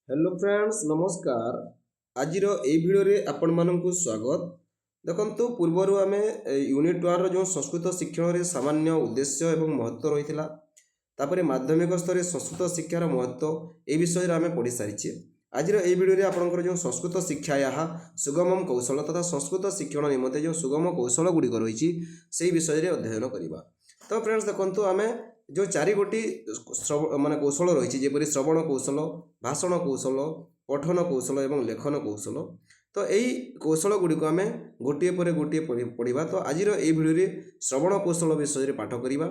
Hello friends नमस्कार। आज video आपण मानक स्वागत। देखंतु पूर्वर आम यूनिट 1 जो संस्कृत शिक्षण रे सामान्य उद्देश्य एवं महत्व रही तापर माध्यमिक स्तर संस्कृत शिक्षार महत्व ए विषय आम पढ़ी सारी। आज भिडियो आपंकर जो संस्कृत शिक्षा या सुगम कौशल तथा संस्कृत शिक्षण निमंते जो सुगम कौशल गुड़िक रही से विषय अध्ययन करवा। तो फ्रेंड्स देखंतु आम जो चारि गोटी माने कौशल रही जेपरी श्रवण कौशल, भाषण कौशल, पठन कौशल एवं लेखन कौशल। तो यही कौशल गुड़िक आम गोटे पर गोटे पढ़ा। तो आज भिडियो श्रवण कौशल विषय पाठ करवा।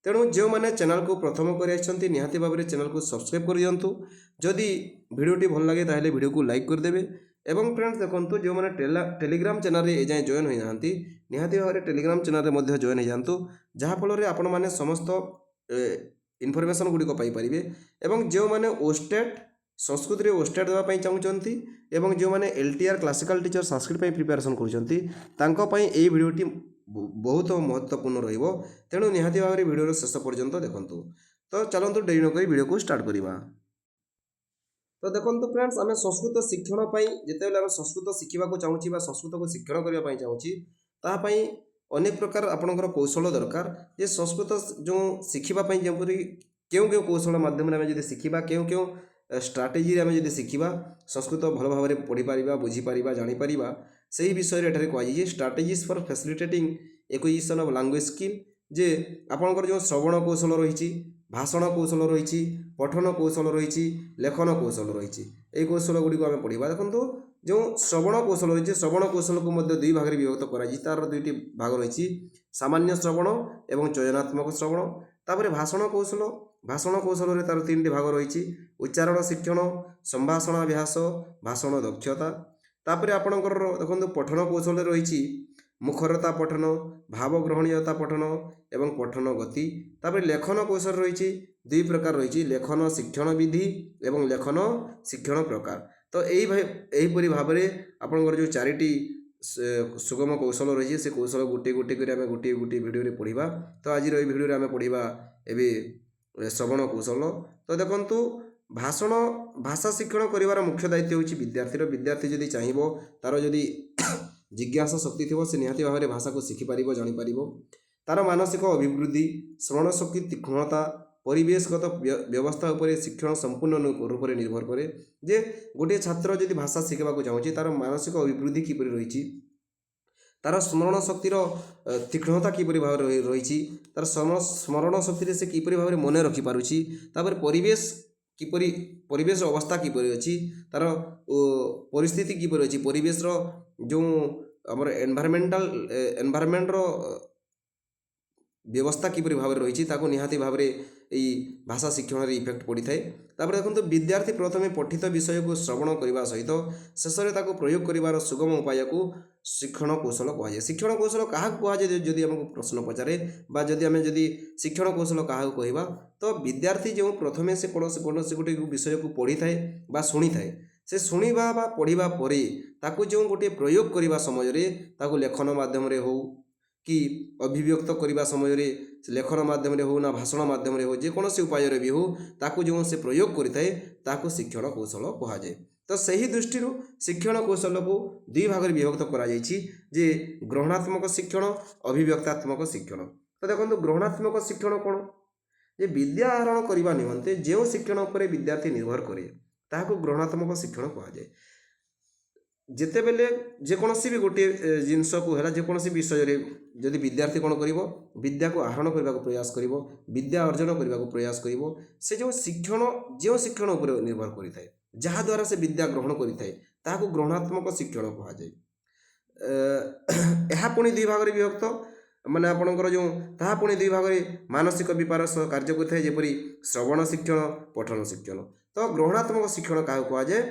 तेणु जो मैंने चैनल को प्रथम कर निहाती भाव में चैनल को सब्सक्राइब कर दिंतु। जदि वीडियोटी भल लगे ताहले वीडियो को लाइक करदेवे। एवं फ्रेंड्स देखो जो मैंने टेलीग्राम चैनल एजाएँ जॉइन होना निहाती भाव में टेलीग्राम चैनल में जॉइन हो जातु जहाँफल आपण मैंने समस्त इनफर्मेशन गुड़िक पाइपर। एवं जो मैंने ओस्टेट संस्कृत रे ओस्टेट देवाई चाहूँगी एवं जो मैंने LTR classical teacher Sanskrit preparation कर भिडियोटी बहुत महत्वपूर्ण रहिबो। तेणु निहाती भाव में भिडियो शेष पर्यंत देखंतु। तो चलतु डेरी नक भिडियो को स्टार्ट करवा। तो देखंतु फ्रेंड्स आम संस्कृत शिक्षण जिते आम संस्कृत शिखा चाहूँगी संस्कृत को शिक्षण करने चाहूँगी तापाई अनेक प्रकार आपणकर कौशल दरकार। ये संस्कृत जो शिखापी जमरी क्यों क्यों कौशल माध्यम आम शिखा क्यों क्यों स्ट्राटेजी आम शिखा संस्कृत भल भाव में पढ़ी पार बुझीपर जापर से विषय कहुई strategies for facilitating acquisition of language skill. जे आपणकर जो श्रवण कौशल रही, भाषण कौशल रही, पठन कौशल रही, लेखन कौशल रही, ये कौशल गुड़ी आम पढ़ा। देखो जो श्रवण कौशल रही श्रवण कौशल को दुई भाग में विभक्त कर दुईटी भाग रही सामान्य श्रवण एवं चयनात्मक श्रवण। तापर भाषण कौशल रे तार तीन भाग रही उच्चारण शिक्षण, संभाषण अभ्यास, भाषण दक्षता। तापर आपणकर देखो पठन कौशल रही मुखरता पठन, भावग्रहणीयता पठन एवं पठन गति। तापर लेखन कौशल रही दुई प्रकार रही लेखन शिक्षण विधि एवं लेखन शिक्षण प्रकार। तो यहीपरी भाव में आपंकर जो चारिटी सुगम कौशल रही से कौशल गोटे गोटे कर गोटे गोटे भिडियो पढ़ा। तो आज भिडियो आम पढ़ा एवं श्रवण कौशल। तो देखंतु भाषा शिक्षण करिवार मुख्य दायित्व होची विद्यार्थी। विद्यार्थी जदि चाहिबो तार जदि जिज्ञासा शक्ति थी से निहाती भाव में भाषा को शिखिपार जापर तार मानसिक अभिवृद्धि, स्मरण शक्ति, तीक्ष्णता, परिवेशगत व्यवस्था उपर शिक्षण संपूर्ण रूप से निर्भर करे। जे गोटे छात्र जदि भाषा शिखा चाहूँगी तार मानसिक अभिवृद्धि किपरि रही, तार स्मरण शक्तिर तीक्ष्णता किपरि भाव रही, तार स्मरण शक्ति से किपरि भाव में मन रखिपारुछि, तापर परिवेश अवस्था किपरि अछि, तार परिस्थिति किपरि अछि, परिवेश जो आमर एनवायरमेंट व्यवस्था किपरि भाव में रही निहाती भाव में भाषा शिक्षण रे इफेक्ट पड़ी थाए। तापर देखो विद्यार्थी प्रथमे पठित विषय को श्रवण करने सहित शेष में प्रयोग कर सुगम उपाय को शिक्षण कौशल कहुए। शिक्षण कौशल क्या कहुए जदि आमको प्रश्न पचारे जदि आम जदि शिक्षण कौशल क्या कहवा तो विद्यार्थी जो प्रथमे से कौन गोटे विषय को पढ़ी थाए शुणी थाए से शुणा पढ़ा पर जो गोटे प्रयोग करने समय लेखन माध्यम हो कि अभिव्यक्त करने समय लेखन माध्यम हो ना भाषण माध्यम हो जेकोसी उपाय भी हो ताकू जो से प्रयोग करें शिक्षण कौशल कहुए। तो सही दृष्टि शिक्षण कौशल को दुई भाग में विभक्त कर ग्रहणात्मक शिक्षण, अभिव्यक्तात्मक शिक्षण। तो देखो ग्रहणात्मक शिक्षण कौन जे विद्या आहरण करने निमंते जो शिक्षण पर विद्यार्थी निर्भर करे ताकू ग्रहणात्मक शिक्षण कहुए। जिते बेले जेकोसी भी गोटे जिनस को है जेकोसी विषय रे जदि विद्यार्थी कौन कर विद्या को आहरण करने को प्रयास कर विद्या अर्जन करने को प्रयास कर से जो शिक्षण उपर निर्भर करें जहाद्वारा से विद्या ग्रहण करें ग्रहणात्मक शिक्षण कहुए। यह पुणी दुई भाग में विभक्त माने आपणकर जो ताहा पुणी दुई भाग में मानसिक विपार सह कार्य करें जेपरी श्रवण शिक्षण, पठन शिक्षण। तो ग्रहणात्मक शिक्षण क्या कहुए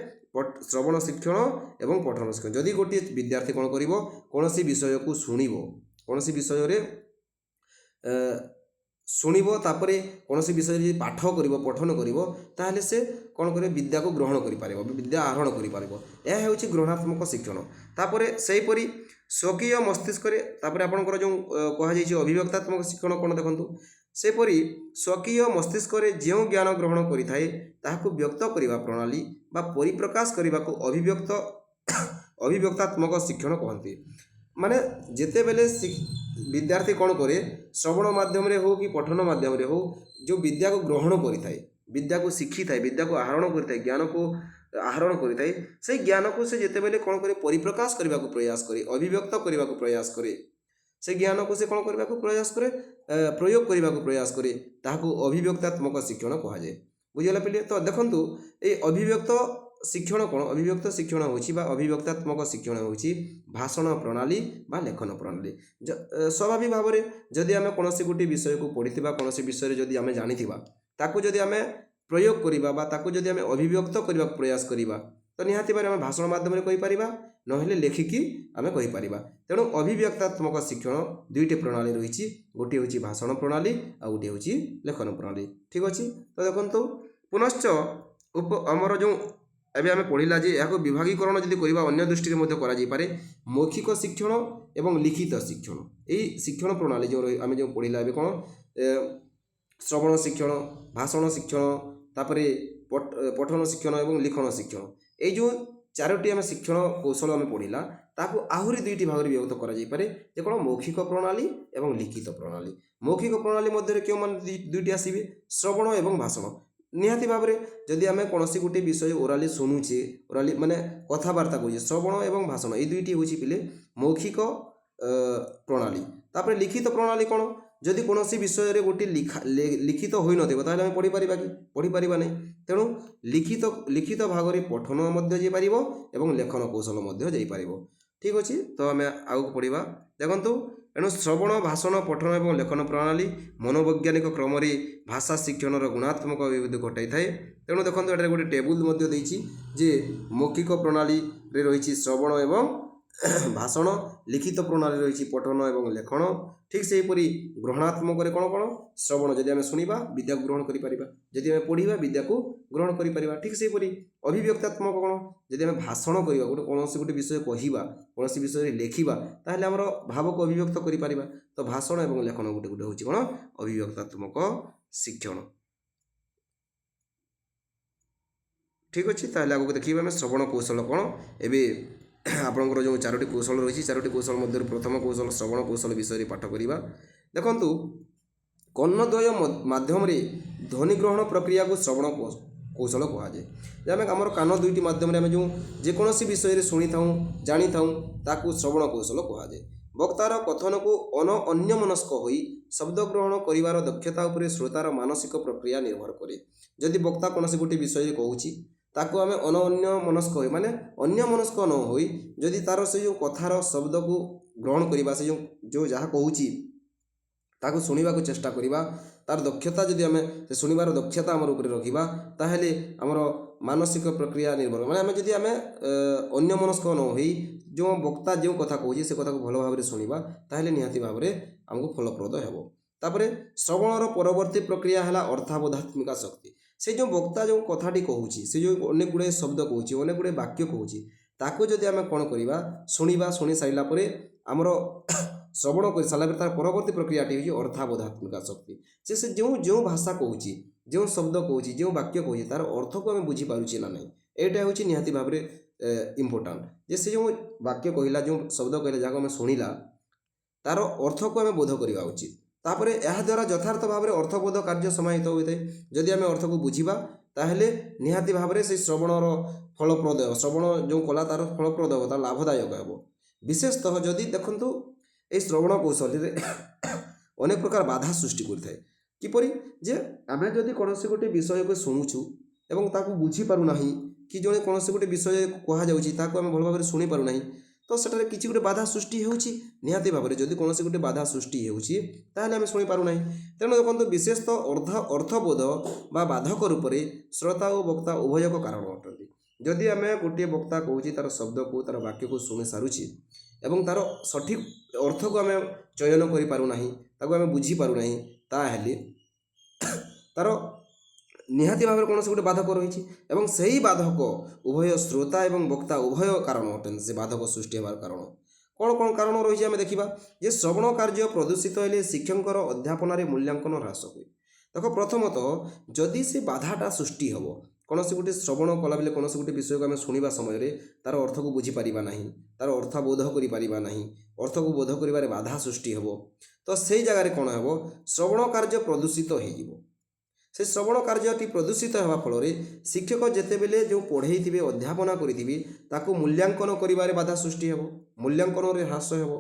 श्रवण शिक्षण एवं पठन शिक्षण। जदि गोटे विद्यार्थी कौन कर कौन विषय को शुणव कौन विषय शुणव तापर कौन विषय पाठ कर पठन कर से कौन कर विद्या को ग्रहण कर विद्या आहरण कर ग्रहणात्मक शिक्षण। तापर सेहीपरि स्वकीय मस्तिष्क आपणकर जो कहुई अभिव्यक्तात्मक शिक्षण कौन देखो ସେପରି ସ୍ୱକୀୟ ମସ୍ତିଷ୍କରେ ଯେଉଁ ଜ୍ଞାନ ଗ୍ରହଣ କରିଥାଏ ତାହାକୁ ବ୍ୟକ୍ତ କରିବା ପ୍ରଣାଳୀ ବା ପରିପ୍ରକାଶ କରିବାକୁ ଅଭିବ୍ୟକ୍ତାତ୍ମକ ଶିକ୍ଷଣ କହନ୍ତି। ମାନେ ଯେତେବେଳେ ବିଦ୍ୟାର୍ଥୀ କ'ଣ କରେ, ଶ୍ରବଣ ମାଧ୍ୟମରେ ହେଉ କି ପଠନ ମାଧ୍ୟମରେ ହେଉ, ଯେଉଁ ବିଦ୍ୟାକୁ ଗ୍ରହଣ କରିଥାଏ, ବିଦ୍ୟାକୁ ଶିଖିଥାଏ, ବିଦ୍ୟାକୁ ଆହରଣ କରିଥାଏ, ଜ୍ଞାନକୁ ଆହରଣ କରିଥାଏ, ସେଇ ଜ୍ଞାନକୁ ସେ ଯେତେବେଳେ କ'ଣ କରେ, ପରିପ୍ରକାଶ କରିବାକୁ ପ୍ରୟାସ କରେ, ଅଭିବ୍ୟକ୍ତ କରିବାକୁ ପ୍ରୟାସ କରେ, ସେ ଜ୍ଞାନକୁ ସେ କ'ଣ କରିବାକୁ ପ୍ରୟାସ କରେ, ପ୍ରୟୋଗ କରିବାକୁ ପ୍ରୟାସ କରେ, ତାହାକୁ ଅଭିବ୍ୟକ୍ତାତ୍ମକ ଶିକ୍ଷଣ କୁହାଯାଏ। ବୁଝିଗଲା ପିଲେ? ତ ଦେଖନ୍ତୁ, ଏଇ ଅଭିବ୍ୟକ୍ତ ଶିକ୍ଷଣ କ'ଣ? ଅଭିବ୍ୟକ୍ତ ଶିକ୍ଷଣ ହେଉଛି ବା ଅଭିବ୍ୟକ୍ତାତ୍ମକ ଶିକ୍ଷଣ ହେଉଛି ଭାଷଣ ପ୍ରଣାଳୀ ବା ଲେଖନ ପ୍ରଣାଳୀ। ସ୍ୱାଭାବିକ ଭାବରେ ଯଦି ଆମେ କୌଣସି ଗୋଟିଏ ବିଷୟକୁ ପଢ଼ିଥିବା, କୌଣସି ବିଷୟରେ ଯଦି ଆମେ ଜାଣିଥିବା, ତାକୁ ଯଦି ଆମେ ପ୍ରୟୋଗ କରିବା ବା ତାକୁ ଯଦି ଆମେ ଅଭିବ୍ୟକ୍ତ କରିବାକୁ ପ୍ରୟାସ କରିବା, ତ ନିହାତି ଭାବରେ ଆମେ ଭାଷଣ ମାଧ୍ୟମରେ କହିପାରିବା, ନହେଲେ ଲେଖିକି ଆମେ କହିପାରିବା। ତେଣୁ ଅଭିବ୍ୟକ୍ତାତ୍ମକ ଶିକ୍ଷଣ ଦୁଇଟି ପ୍ରଣାଳୀ ରହିଛି, ଗୋଟିଏ ହେଉଛି ଭାଷଣ ପ୍ରଣାଳୀ ଆଉ ଗୋଟିଏ ହେଉଛି ଲେଖନ ପ୍ରଣାଳୀ। ଠିକ୍ ଅଛି? ତ ଦେଖନ୍ତୁ, ପୁନଶ୍ଚ ଆମର ଯେଉଁ ଏବେ ଆମେ ପଢ଼ିଲା ଯେ ଏହାକୁ ବିଭାଗୀକରଣ ଯଦି କରିବା ଅନ୍ୟ ଦୃଷ୍ଟିରେ ମଧ୍ୟ କରାଯାଇପାରେ, ମୌଖିକ ଶିକ୍ଷଣ ଏବଂ ଲିଖିତ ଶିକ୍ଷଣ। ଏହି ଶିକ୍ଷଣ ପ୍ରଣାଳୀ ଯେଉଁ ଆମେ ଯେଉଁ ପଢ଼ିଲା ଏବେ କ'ଣ, ଶ୍ରବଣ ଶିକ୍ଷଣ, ଭାଷଣ ଶିକ୍ଷଣ, ତାପରେ ପଠନ ଶିକ୍ଷଣ ଏବଂ ଲିଖନ ଶିକ୍ଷଣ, এই ଯେଉଁ ଚାରୋଟି ଆମେ ଶିକ୍ଷଣ କୌଶଳ ଆମେ ପଢ଼ିଲା, ତାକୁ ଆହୁରି ଦୁଇଟି ଭାଗରେ ବିଭକ୍ତ କରାଯାଇପାରେ, ଯେ କ'ଣ ମୌଖିକ ପ୍ରଣାଳୀ ଏବଂ ଲିଖିତ ପ୍ରଣାଳୀ। ମୌଖିକ ପ୍ରଣାଳୀ ମଧ୍ୟରେ କେଉଁମାନେ ଦୁଇଟି ଆସିବେ? ଶ୍ରବଣ ଏବଂ ଭାଷଣ। ନିହାତି ଭାବରେ ଯଦି ଆମେ କୌଣସି ଗୋଟିଏ ବିଷୟ ଓରାଲି ଶୁଣୁଛେ, ଓରାଲି ମାନେ କଥାବାର୍ତ୍ତା କରୁଛେ, ଶ୍ରବଣ ଏବଂ ଭାଷଣ ଏଇ ଦୁଇଟି ହେଉଛି ପିଲେ ମୌଖିକ ପ୍ରଣାଳୀ। ତାପରେ ଲିଖିତ ପ୍ରଣାଳୀ କ'ଣ? ଯଦି କୌଣସି ବିଷୟରେ ଗୋଟିଏ ଲିଖିତ ହୋଇନଥିବ ତାହେଲେ ଆମେ ପଢ଼ିପାରିବା କି? ପଢ଼ିପାରିବା ନାହିଁ। ତେଣୁ ଲିଖିତ ଭାଗରେ ପଠନ ମଧ୍ୟ ଯାଇପାରିବ ଏବଂ ଲେଖନ କୌଶଳ ମଧ୍ୟ ଯାଇପାରିବ। ଠିକ୍ ଅଛି? ତ ଆମେ ଆଗକୁ ପଢ଼ିବା। ଦେଖନ୍ତୁ, ଏଣୁ ଶ୍ରବଣ, ଭାଷଣ, ପଠନ ଏବଂ ଲେଖନ ପ୍ରଣାଳୀ ମନୋବୈଜ୍ଞାନିକ କ୍ରମରେ ଭାଷା ଶିକ୍ଷଣର ଗୁଣାତ୍ମକ ଅଭିବୃଦ୍ଧି ଘଟାଇଥାଏ। ତେଣୁ ଦେଖନ୍ତୁ, ଏଠାରେ ଗୋଟେ ଟେବୁଲ ମଧ୍ୟ ଦେଇଛି ଯେ ମୌଖିକ ପ୍ରଣାଳୀରେ ରହିଛି ଶ୍ରବଣ ଏବଂ ଭାଷଣ, ଲିଖିତ ପ୍ରଣାଳୀ ରହିଛି ପଠନ ଏବଂ ଲେଖନ। ଠିକ୍ ସେହିପରି ଗ୍ରହଣାତ୍ମକରେ କ'ଣ କ'ଣ? ଶ୍ରବଣ, ଯଦି ଆମେ ଶୁଣିବା ବିଦ୍ୟାକୁ ଗ୍ରହଣ କରିପାରିବା, ଯଦି ଆମେ ପଢ଼ିବା ବିଦ୍ୟାକୁ ଗ୍ରହଣ କରିପାରିବା। ଠିକ୍ ସେହିପରି ଅଭିବ୍ୟକ୍ତାତ୍ମକ କ'ଣ? ଯଦି ଆମେ ଭାଷଣ କରିବା, କୌଣସି ଗୋଟେ ବିଷୟ କହିବା, କୌଣସି ବିଷୟରେ ଲେଖିବା, ତାହେଲେ ଆମର ଭାବକୁ ଅଭିବ୍ୟକ୍ତ କରିପାରିବା। ତ ଭାଷଣ ଏବଂ ଲେଖନ ଗୋଟେ ଗୋଟେ ହେଉଛି କ'ଣ? ଅଭିବ୍ୟକ୍ତାତ୍ମକ ଶିକ୍ଷଣ। ଠିକ୍ ଅଛି? ତାହେଲେ ଆଗକୁ ଦେଖିବା ଆମେ ଶ୍ରବଣ କୌଶଳ କ'ଣ। ଏବେ ଆପଣଙ୍କର ଯେଉଁ ଚାରୋଟି କୌଶଳ ରହିଛି, ଚାରୋଟି କୌଶଳ ମଧ୍ୟରୁ ପ୍ରଥମ କୌଶଳ ଶ୍ରବଣ କୌଶଳ ବିଷୟରେ ପାଠ କରିବା। ଦେଖନ୍ତୁ, କର୍ଣ୍ଣଦ୍ୱୟ ମାଧ୍ୟମରେ ଧ୍ୱନି ଗ୍ରହଣ ପ୍ରକ୍ରିୟାକୁ ଶ୍ରବଣ କୌଶଳ କୁହାଯାଏ। ଯେ ଆମେ ଆମର କାନ ଦୁଇଟି ମାଧ୍ୟମରେ ଆମେ ଯେଉଁ ଯେକୌଣସି ବିଷୟରେ ଶୁଣିଥାଉଁ, ଜାଣିଥାଉଁ, ତାକୁ ଶ୍ରବଣ କୌଶଳ କୁହାଯାଏ। ବକ୍ତାର କଥନକୁ ଅନ୍ୟମନସ୍କ ହୋଇ ଶବ୍ଦ ଗ୍ରହଣ କରିବାର ଦକ୍ଷତା ଉପରେ ଶ୍ରୋତାର ମାନସିକ ପ୍ରକ୍ରିୟା ନିର୍ଭର କରେ। ଯଦି ବକ୍ତା କୌଣସି ଗୋଟିଏ ବିଷୟରେ କହୁଛି, ତାକୁ ଆମେ ଅନ୍ୟମନସ୍କ ହୋଇ, ମାନେ ଅନ୍ୟମନସ୍କ ନ ହୋଇ ଯଦି ତାର ସେ ଯେଉଁ କଥାର ଶବ୍ଦକୁ ଗ୍ରହଣ କରିବା, ସେ ଯେଉଁ ଯାହା କହୁଛି ତାକୁ ଶୁଣିବାକୁ ଚେଷ୍ଟା କରିବା, ତାର ଦକ୍ଷତା ଯଦି ଆମେ ସେ ଶୁଣିବାର ଦକ୍ଷତା ଆମର ଉପରେ ରଖିବା, ତାହେଲେ ଆମର ମାନସିକ ପ୍ରକ୍ରିୟା ନିର୍ଭର, ମାନେ ଆମେ ଯଦି ଆମେ ଅନ୍ୟମନସ୍କ ନ ହୋଇ ଯେଉଁ ବକ୍ତା ଯେଉଁ କଥା କହୁଛି ସେ କଥାକୁ ଭଲ ଭାବରେ ଶୁଣିବା, ତାହେଲେ ନିହାତି ଭାବରେ ଆମକୁ ଫଳପ୍ରଦ ହେବ। ତାପରେ ଶ୍ରବଣର ପରବର୍ତ୍ତୀ ପ୍ରକ୍ରିୟା ହେଲା ଅର୍ଥାବୋଧାତ୍ମିକା ଶକ୍ତି। ସେ ଯେଉଁ ବକ୍ତା ଯେଉଁ କଥାଟି କହୁଛି, ସେ ଯେଉଁ ଅନେକ ଗୁଡ଼ିଏ ଶବ୍ଦ କହୁଛି, ଅନେକ ଗୁଡ଼ିଏ ବାକ୍ୟ କହୁଛି, ତାକୁ ଯଦି ଆମେ କ'ଣ କରିବା, ଶୁଣିବା, ଶୁଣି ସାରିଲା ପରେ ଆମର ଶ୍ରବଣ କରି ସାରିଲା ପରେ ତାର ପରବର୍ତ୍ତୀ ପ୍ରକ୍ରିୟାଟି ହେଉଛି ଅର୍ଥାବୋଧାତ୍ମିକା ଶକ୍ତି। ସେ ଯେଉଁ ଭାଷା କହୁଛି, ଯେଉଁ ଶବ୍ଦ କହୁଛି, ଯେଉଁ ବାକ୍ୟ କହୁଛି, ତାର ଅର୍ଥକୁ ଆମେ ବୁଝିପାରୁଛେ ନା ନାହିଁ, ଏଇଟା ହେଉଛି ନିହାତି ଭାବରେ ଇମ୍ପୋର୍ଟାଣ୍ଟ। ଯେ ସେ ଯେଉଁ ବାକ୍ୟ କହିଲା, ଯେଉଁ ଶବ୍ଦ କହିଲା, ଯାହାକୁ ଆମେ ଶୁଣିଲା, ତାର ଅର୍ଥକୁ ଆମେ ବୋଧ କରିବା ଉଚିତ। ତାପରେ ଏହାଦ୍ୱାରା ଯଥାର୍ଥ ଭାବରେ ଅର୍ଥବୋଧ କାର୍ଯ୍ୟ ସମାହିତ ହୋଇଥାଏ। ଯଦି ଆମେ ଅର୍ଥକୁ ବୁଝିବା, ତାହେଲେ ନିହାତି ଭାବରେ ସେଇ ଶ୍ରବଣର ଫଳପ୍ରଦ ହେବ, ଶ୍ରବଣ ଯେଉଁ କଲା ତାର ଫଳପ୍ରଦ ହେବ, ତାର ଲାଭଦାୟକ ହେବ। ବିଶେଷତଃ ଯଦି ଦେଖନ୍ତୁ, এই ଶ୍ରବଣ କୌଶଳରେ ଅନେକ ପ୍ରକାର ବାଧା ସୃଷ୍ଟି କରିଥାଏ। କିପରି? ଯେ ଆମେ ଯଦି କୌଣସି ଗୋଟିଏ ବିଷୟକୁ ଶୁଣୁଛୁ ଏବଂ ତାକୁ ବୁଝିପାରୁନାହିଁ, କି ଜଣେ କୌଣସି ଗୋଟିଏ ବିଷୟ କୁହାଯାଉଛି ତାକୁ ଆମେ ଭଲ ଭାବରେ ଶୁଣିପାରୁନାହିଁ, ତ ସେଠାରେ କିଛି ଗୋଟେ ବାଧା ସୃଷ୍ଟି ହେଉଛି। ନିହାତି ଭାବରେ ଯଦି କୌଣସି ଗୋଟେ ବାଧା ସୃଷ୍ଟି ହେଉଛି, ତାହେଲେ ଆମେ ଶୁଣିପାରୁନାହିଁ। ତେଣୁ ଦେଖନ୍ତୁ, ବିଶେଷତଃ ଅର୍ଥବୋଧ ବା ବାଧକ ରୂପରେ ଶ୍ରୋତା ଓ ବକ୍ତା ଉଭୟ ଏକ କାରଣ ଅଟନ୍ତି। ଯଦି ଆମେ ଗୋଟିଏ ବକ୍ତା କହୁଛି, ତାର ଶବ୍ଦକୁ, ତାର ବାକ୍ୟକୁ ଶୁଣି ସାରୁଛି ଏବଂ ତାର ସଠିକ୍ ଅର୍ଥକୁ ଆମେ ଚୟନ କରିପାରୁନାହିଁ, ତାକୁ ଆମେ ବୁଝିପାରୁନାହିଁ, ତାହେଲେ ତାର ନିହାତି ଭାବରେ କୌଣସି ଗୋଟେ ବାଧକ ରହିଛି ଏବଂ ସେହି ବାଧକ ଉଭୟ ଶ୍ରୋତା ଏବଂ ବକ୍ତା ଉଭୟ କାରଣ ଅଟନ୍ତି, ସେ ବାଧକ ସୃଷ୍ଟି ହେବାର କାରଣ। କ'ଣ କ'ଣ କାରଣ ରହିଛି ଆମେ ଦେଖିବା ଯେ ଶ୍ରବଣ କାର୍ଯ୍ୟ ପ୍ରଦୂଷିତ ହେଲେ ଶିକ୍ଷକଙ୍କର ଅଧ୍ୟାପନାରେ ମୂଲ୍ୟାଙ୍କନ ହ୍ରାସ ହୁଏ। ଦେଖ ପ୍ରଥମତଃ ଯଦି ସେ ବାଧାଟା ସୃଷ୍ଟି ହେବ, କୌଣସି ଗୋଟେ ଶ୍ରବଣ କଲାବେଳେ କୌଣସି ଗୋଟେ ବିଷୟକୁ ଆମେ ଶୁଣିବା ସମୟରେ ତା'ର ଅର୍ଥକୁ ବୁଝିପାରିବା ନାହିଁ, ତା'ର ଅର୍ଥ ବୋଧ କରିପାରିବା ନାହିଁ, ଅର୍ଥକୁ ବୋଧ କରିବାରେ ବାଧା ସୃଷ୍ଟି ହେବ, ତ ସେଇ ଜାଗାରେ କ'ଣ ହେବ, ଶ୍ରବଣ କାର୍ଯ୍ୟ ପ୍ରଦୂଷିତ ହୋଇଯିବ। ସେ ଶ୍ରବଣ କାର୍ଯ୍ୟଟି ପ୍ରଦୂଷିତ ହେବା ଫଳରେ ଶିକ୍ଷକ ଯେତେବେଳେ ଯେଉଁ ପଢ଼େଇଥିବେ ଅଧ୍ୟାପନା କରିଥିବେ ତାକୁ ମୂଲ୍ୟାଙ୍କନ କରିବାରେ ବାଧା ସୃଷ୍ଟି ହେବ, ମୂଲ୍ୟାଙ୍କନରେ ହ୍ରାସ ହେବ।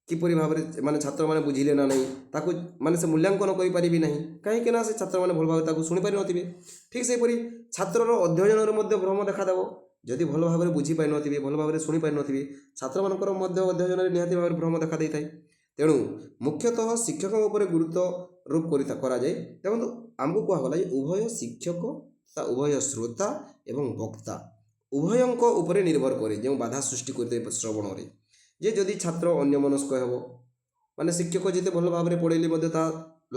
କିପରି ଭାବରେ ମାନେ ଛାତ୍ରମାନେ ବୁଝିଲେ ନା ନାହିଁ ତାକୁ ମାନେ ସେ ମୂଲ୍ୟାଙ୍କନ କରିପାରିବେ ନାହିଁ, କାହିଁକି ନା ସେ ଛାତ୍ରମାନେ ଭଲ ଭାବରେ ତାକୁ ଶୁଣିପାରିନଥିବେ। ଠିକ୍ ସେହିପରି ଛାତ୍ରର ଅଧ୍ୟୟନରେ ମଧ୍ୟ ଭ୍ରମ ଦେଖାଦେବ। ଯଦି ଭଲ ଭାବରେ ବୁଝିପାରିନଥିବେ, ଭଲ ଭାବରେ ଶୁଣିପାରିନଥିବେ, ଛାତ୍ରମାନଙ୍କର ମଧ୍ୟ ଅଧ୍ୟୟନରେ ନିହାତି ଭାବରେ ଭ୍ରମ ଦେଖା ଦେଇଥାଏ। ତେଣୁ ମୁଖ୍ୟତଃ ଶିକ୍ଷକଙ୍କ ଉପରେ ଗୁରୁତ୍ୱାରୋପ କରାଯାଏ। ଦେଖନ୍ତୁ ଆମକୁ କୁହାଗଲା ଯେ ଉଭୟ ଶିକ୍ଷକ ଉଭୟ ଶ୍ରୋତା ଏବଂ ବକ୍ତା ଉଭୟଙ୍କ ଉପରେ ନିର୍ଭର କରେ ଯେଉଁ ବାଧା ସୃଷ୍ଟି କରିଥାଏ ଶ୍ରବଣରେ। ଯେ ଯଦି ଛାତ୍ର ଅନ୍ୟମନସ୍କ ହେବ, ମାନେ ଶିକ୍ଷକ ଯେତେ ଭଲ ଭାବରେ ପଢ଼େଇଲେ ମଧ୍ୟ ତାହା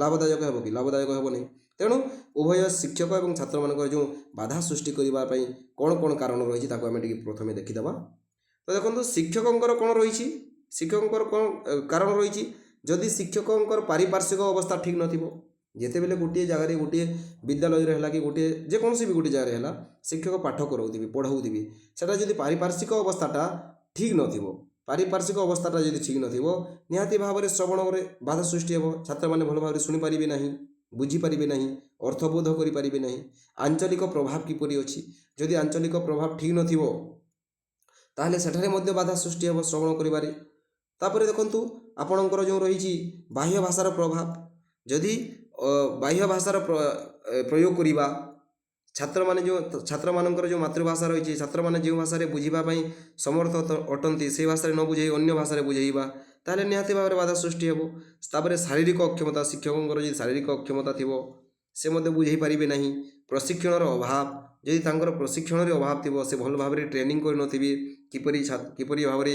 ଲାଭଦାୟକ ହେବ କି? ଲାଭଦାୟକ ହେବ ନାହିଁ। ତେଣୁ ଉଭୟ ଶିକ୍ଷକ ଏବଂ ଛାତ୍ରମାନଙ୍କର ଯେଉଁ ବାଧା ସୃଷ୍ଟି କରିବା ପାଇଁ କ'ଣ କ'ଣ କାରଣ ରହିଛି ତାକୁ ଆମେ ଟିକେ ପ୍ରଥମେ ଦେଖିଦେବା। ତ ଦେଖନ୍ତୁ ଶିକ୍ଷକଙ୍କର କ'ଣ ରହିଛି, ଶିକ୍ଷକଙ୍କର କ'ଣ କାରଣ ରହିଛି। ଯଦି ଶିକ୍ଷକଙ୍କର ପାରିପାର୍ଶ୍ୱିକ ଅବସ୍ଥା ଠିକ୍ ନଥିବ, ଯେତେବେଳେ ଗୋଟିଏ ଜାଗାରେ ଗୋଟିଏ ବିଦ୍ୟାଳୟରେ ହେଲା କି ଗୋଟିଏ ଯେକୌଣସି ବି ଗୋଟିଏ ଜାଗାରେ ହେଲା ଶିକ୍ଷକ ପାଠ କରାଉଥିବେ ପଢ଼ାଉଥିବେ, ସେଟା ଯଦି ପାରିପାର୍ଶ୍ୱିକ ଅବସ୍ଥାଟା ଠିକ୍ ନଥିବ, ପାରିପାର୍ଶ୍ୱିକ ଅବସ୍ଥାଟା ଯଦି ଠିକ୍ ନଥିବ ନିହାତି ଭାବରେ ଶ୍ରବଣରେ ବାଧା ସୃଷ୍ଟି ହେବ। ଛାତ୍ରମାନେ ଭଲ ଭାବରେ ଶୁଣିପାରିବେ ନାହିଁ, ବୁଝିପାରିବେ ନାହିଁ, ଅର୍ଥବୋଧ କରିପାରିବେ ନାହିଁ। ଆଞ୍ଚଳିକ ପ୍ରଭାବ କିପରି ଅଛି, ଯଦି ଆଞ୍ଚଳିକ ପ୍ରଭାବ ଠିକ୍ ନଥିବ ତାହେଲେ ସେଠାରେ ମଧ୍ୟ ବାଧା ସୃଷ୍ଟି ହେବ ଶ୍ରବଣ କରିବାରେ। ତାପରେ ଦେଖନ୍ତୁ ଆପଣଙ୍କର ଯେଉଁ ରହିଛି ବାହ୍ୟ ଭାଷାର ପ୍ରଭାବ, ଯଦି ବାହ୍ୟ ଭାଷାର ପ୍ରୟୋଗ କରିବା, ଛାତ୍ରମାନଙ୍କର ଯେଉଁ ମାତୃଭାଷା ରହିଛି, ଛାତ୍ରମାନେ ଯେଉଁ ଭାଷାରେ ବୁଝିବା ପାଇଁ ସମର୍ଥ ଅଟନ୍ତି ସେହି ଭାଷାରେ ନ ବୁଝେଇ ଅନ୍ୟ ଭାଷାରେ ବୁଝେଇବା, ତାହେଲେ ନିହାତି ଭାବରେ ବାଧା ସୃଷ୍ଟି ହେବ। ତାପରେ ଶାରୀରିକ ଅକ୍ଷମତା, ଶିକ୍ଷକଙ୍କର ଯଦି ଶାରୀରିକ ଅକ୍ଷମତା ଥିବ ସେ ମଧ୍ୟ ବୁଝେଇ ପାରିବେ ନାହିଁ। ପ୍ରଶିକ୍ଷଣର ଅଭାବ, ଯଦି ତାଙ୍କର ପ୍ରଶିକ୍ଷଣରେ ଅଭାବ ଥିବ, ସେ ଭଲ ଭାବରେ ଟ୍ରେନିଂ କରିନଥିବେ କିପରି ଭାବରେ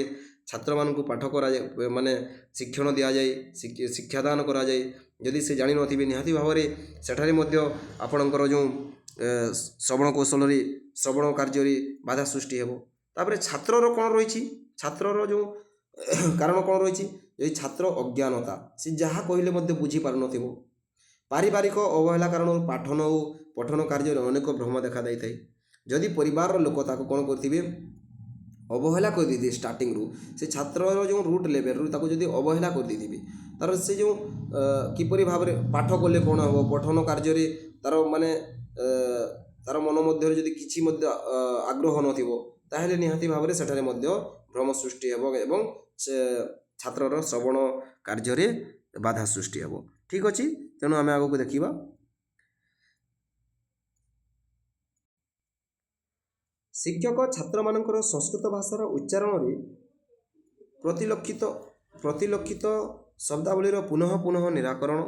ଛାତ୍ରମାନଙ୍କୁ ପାଠ କରାଯାଏ, ମାନେ ଶିକ୍ଷଣ ଦିଆଯାଏ, ଶିକ୍ଷାଦାନ କରାଯାଏ, ଯଦି ସେ ଜାଣିନଥିବେ ନିହାତି ଭାବରେ ସେଠାରେ ମଧ୍ୟ ଆପଣଙ୍କର ଯେଉଁ ଶ୍ରବଣ କୌଶଳରେ ଶ୍ରବଣ କାର୍ଯ୍ୟରେ ବାଧା ସୃଷ୍ଟି ହେବ। ତାପରେ ଛାତ୍ରର କ'ଣ ରହିଛି, ଛାତ୍ରର ଯେଉଁ କାରଣ କ'ଣ ରହିଛି, ଯଦି ଛାତ୍ର ଅଜ୍ଞାନତା, ସେ ଯାହା କହିଲେ ମଧ୍ୟ ବୁଝିପାରୁନଥିବ। ପାରିବାରିକ ଅବହେଳା କାରଣରୁ ପାଠନ ଓ ପଠନ କାର୍ଯ୍ୟରେ ଅନେକ ଭ୍ରମ ଦେଖାଯାଇଥାଏ। ଯଦି ପରିବାରର ଲୋକ ତାକୁ କ'ଣ କରିଥିବେ, ଅବହେଳା କରିଦେଇଥିବେ, ଷ୍ଟାର୍ଟିଂରୁ ସେ ଛାତ୍ରର ଯେଉଁ ରୁଟ୍ ଲେଭେଲରୁ ତାକୁ ଯଦି ଅବହେଳା କରିଦେଇଥିବେ, ତାର ସେ ଯେଉଁ କିପରି ଭାବରେ ପାଠ କଲେ କ'ଣ ହେବ, ପଠନ କାର୍ଯ୍ୟରେ ତାର ମାନେ ତାର ମନ ମଧ୍ୟରେ ଯଦି କିଛି ମଧ୍ୟ ଆଗ୍ରହ ନଥିବ, ତାହେଲେ ନିହାତି ଭାବରେ ସେଠାରେ ମଧ୍ୟ ଭ୍ରମ ସୃଷ୍ଟି ହେବ ଏବଂ ସେ ଛାତ୍ରର ଶ୍ରବଣ କାର୍ଯ୍ୟରେ ବାଧା ସୃଷ୍ଟି ହେବ। ଠିକ୍ ଅଛି, ତେଣୁ ଆମେ ଆଗକୁ ଦେଖିବା। ଶିକ୍ଷକ ଛାତ୍ରମାନଙ୍କର ସଂସ୍କୃତ ଭାଷାର ଉଚ୍ଚାରଣରେ ପ୍ରତିଲକ୍ଷିତ ଶବ୍ଦାବଳୀର ପୁନଃ ନିରାକରଣ।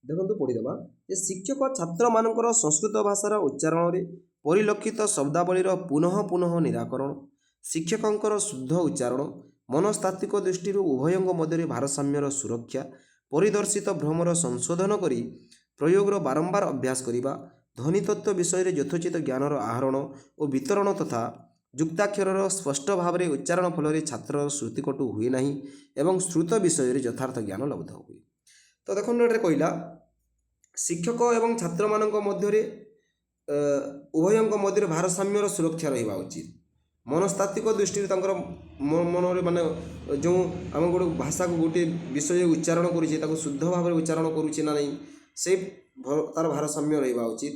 ଦେଖନ୍ତୁ ପଢ଼ିଦେବା ଯେ ଶିକ୍ଷକ ଛାତ୍ରମାନଙ୍କର ସଂସ୍କୃତ ଭାଷାର ଉଚ୍ଚାରଣରେ ପରିଲକ୍ଷିତ ଶବ୍ଦାବଳୀର ପୁନଃ ନିରାକରଣ, ଶିକ୍ଷକଙ୍କର ଶୁଦ୍ଧ ଉଚ୍ଚାରଣ, ମନସ୍ତାତ୍ତ୍ୱିକ ଦୃଷ୍ଟିରୁ ଉଭୟଙ୍କ ମଧ୍ୟରେ ଭାରସାମ୍ୟର ସୁରକ୍ଷା, ପରିଦର୍ଶିତ ଭ୍ରମର ସଂଶୋଧନ କରି ପ୍ରୟୋଗର ବାରମ୍ବାର ଅଭ୍ୟାସ କରିବା, ଧ୍ୱନିତତ୍ତ୍ୱ ବିଷୟରେ ଯଥୋଚିତ ଜ୍ଞାନର ଆହରଣ ଓ ବିତରଣ ତଥା ଯୁକ୍ତାକ୍ଷରର ସ୍ପଷ୍ଟ ଭାବରେ ଉଚ୍ଚାରଣ ଫଳରେ ଛାତ୍ରର ଶ୍ରୁତିକଟୁ ହୁଏ ନାହିଁ ଏବଂ ଶ୍ରୁତ ବିଷୟରେ ଯଥାର୍ଥ ଜ୍ଞାନ ଲବ୍ଧ ହୁଏ। ତ ଦେଖନ୍ତୁ ଏଠାରେ କହିଲା ଶିକ୍ଷକ ଏବଂ ଛାତ୍ରମାନଙ୍କ ମଧ୍ୟରେ ଉଭୟଙ୍କ ମଧ୍ୟରେ ଭାରସାମ୍ୟର ସୁରକ୍ଷା ରହିବା ଉଚିତ। ମନସ୍ତାତ୍ତ୍ୱିକ ଦୃଷ୍ଟିରୁ ତାଙ୍କର ମନରେ ମାନେ ଯେଉଁ ଆମେ ଗୋଟେ ଭାଷାକୁ ଗୋଟିଏ ବିଷୟ ଉଚ୍ଚାରଣ କରୁଛେ ତାକୁ ଶୁଦ୍ଧ ଭାବରେ ଉଚ୍ଚାରଣ କରୁଛେ ନା ନାହିଁ, ସେ ତାର ଭାରସାମ୍ୟ ରହିବା ଉଚିତ।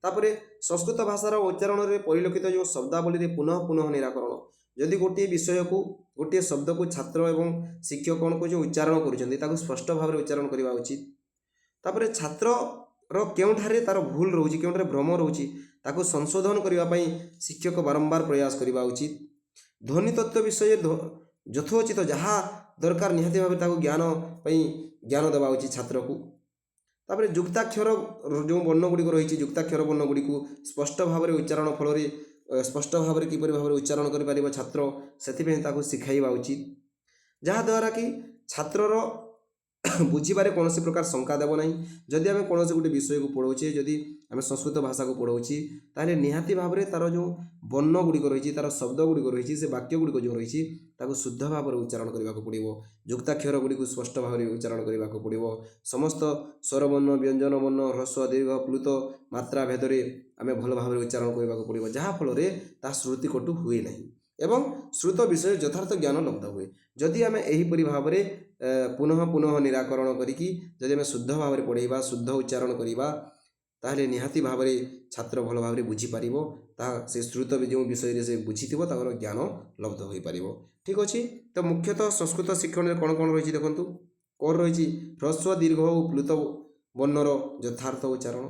ତାପରେ ସଂସ୍କୃତ ଭାଷାର ଉଚ୍ଚାରଣରେ ପରିଲକ୍ଷିତ ଯେଉଁ ଶବ୍ଦାବଳୀରେ ପୁନଃ ନିରାକରଣ, ଯଦି ଗୋଟିଏ ବିଷୟକୁ ଗୋଟିଏ ଶବ୍ଦକୁ ଛାତ୍ର ଏବଂ ଶିକ୍ଷକ ଯେଉଁ ଉଚ୍ଚାରଣ କରୁଛନ୍ତି ତାକୁ ସ୍ପଷ୍ଟ ଭାବରେ ଉଚ୍ଚାରଣ କରିବା ଉଚିତ। ତାପରେ ଛାତ୍ରର କେଉଁଠାରେ ତାର ଭୁଲ ରହୁଛି, କେଉଁଠାରେ ଭ୍ରମ ରହୁଛି ତାକୁ ସଂଶୋଧନ କରିବା ପାଇଁ ଶିକ୍ଷକ ବାରମ୍ବାର ପ୍ରୟାସ କରିବା ଉଚିତ। ଧ୍ୱନିତତ୍ତ୍ୱ ବିଷୟରେ ଯଥୋଚିତ ଯାହା ଦରକାର ନିହାତି ଭାବରେ ତାକୁ ଜ୍ଞାନ ଦେବା ଉଚିତ ଛାତ୍ରକୁ। ତାପରେ ଯୁକ୍ତାକ୍ଷର ଯେଉଁ ବର୍ଣ୍ଣ ଗୁଡ଼ିକ ରହିଛି, ଯୁକ୍ତାକ୍ଷର ବର୍ଣ୍ଣ ଗୁଡ଼ିକୁ ସ୍ପଷ୍ଟ ଭାବରେ ଉଚ୍ଚାରଣ ଫଳରେ ସ୍ପଷ୍ଟ ଭାବରେ କିପରି ଭାବରେ ଉଚ୍ଚାରଣ କରିପାରିବ ଛାତ୍ର, ସେଥିପାଇଁ ତାକୁ ଶିଖାଇବା ଉଚିତ, ଯାହାଦ୍ୱାରା କି ଛାତ୍ରର ବୁଝିବାରେ କୌଣସି ପ୍ରକାର ଶଙ୍କା ଦେବ ନାହିଁ। ଯଦି ଆମେ କୌଣସି ଗୋଟେ ବିଷୟକୁ ପଢ଼ାଉଛେ, ଯଦି ଆମେ ସଂସ୍କୃତ ଭାଷାକୁ ପଢ଼ାଉଛି, ତାହେଲେ ନିହାତି ଭାବରେ ତା'ର ଯେଉଁ ବର୍ଣ୍ଣ ଗୁଡ଼ିକ ରହିଛି, ତା'ର ଶବ୍ଦ ଗୁଡ଼ିକ ରହିଛି, ସେ ବାକ୍ୟ ଗୁଡ଼ିକ ଯେଉଁ ରହିଛି ତାକୁ ଶୁଦ୍ଧ ଭାବରେ ଉଚ୍ଚାରଣ କରିବାକୁ ପଡ଼ିବ। ଯୁକ୍ତାକ୍ଷର ଗୁଡ଼ିକୁ ସ୍ପଷ୍ଟ ଭାବରେ ଉଚ୍ଚାରଣ କରିବାକୁ ପଡ଼ିବ। ସମସ୍ତ ସ୍ୱରବର୍ଣ୍ଣ, ବ୍ୟଞ୍ଜନ ବର୍ଣ୍ଣ, ହ୍ରସ୍ୱ, ଦୀର୍ଘ, ପ୍ଲୁତ ମାତ୍ରା ଭେଦରେ ଆମେ ଭଲ ଭାବରେ ଉଚ୍ଚାରଣ କରିବାକୁ ପଡ଼ିବ, ଯାହାଫଳରେ ତାହା ଶ୍ରୁତିକଟୁ ହୁଏ ନାହିଁ ଏବଂ ଶ୍ରୁତ ବିଷୟରେ ଯଥାର୍ଥ ଜ୍ଞାନ ଲବ୍ଧ ହୁଏ। ଯଦି ଆମେ ଏହିପରି ଭାବରେ ପୁନଃ ପୁନଃ ନିରାକରଣ କରିକି ଯଦି ଆମେ ଶୁଦ୍ଧ ଭାବରେ ପଢ଼ାଇବା, ଶୁଦ୍ଧ ଉଚ୍ଚାରଣ କରିବା, ତାହେଲେ ନିହାତି ଭାବରେ ଛାତ୍ର ଭଲ ଭାବରେ ବୁଝିପାରିବ। ତାହା ସେ ଶ୍ରୁତ ଯେଉଁ ବିଷୟରେ ସେ ବୁଝିଥିବ ତାଙ୍କର ଜ୍ଞାନ ଲବ୍ଧ ହୋଇପାରିବ। ଠିକ୍ ଅଛି। ତ ମୁଖ୍ୟତଃ ସଂସ୍କୃତ ଶିକ୍ଷଣରେ କ'ଣ କ'ଣ ରହିଛି ଦେଖନ୍ତୁ। କ'ଣ ରହିଛି? ହ୍ରସ୍ୱ, ଦୀର୍ଘ ଓ ପ୍ଲୁତ ବର୍ଣ୍ଣର ଯଥାର୍ଥ ଉଚ୍ଚାରଣ।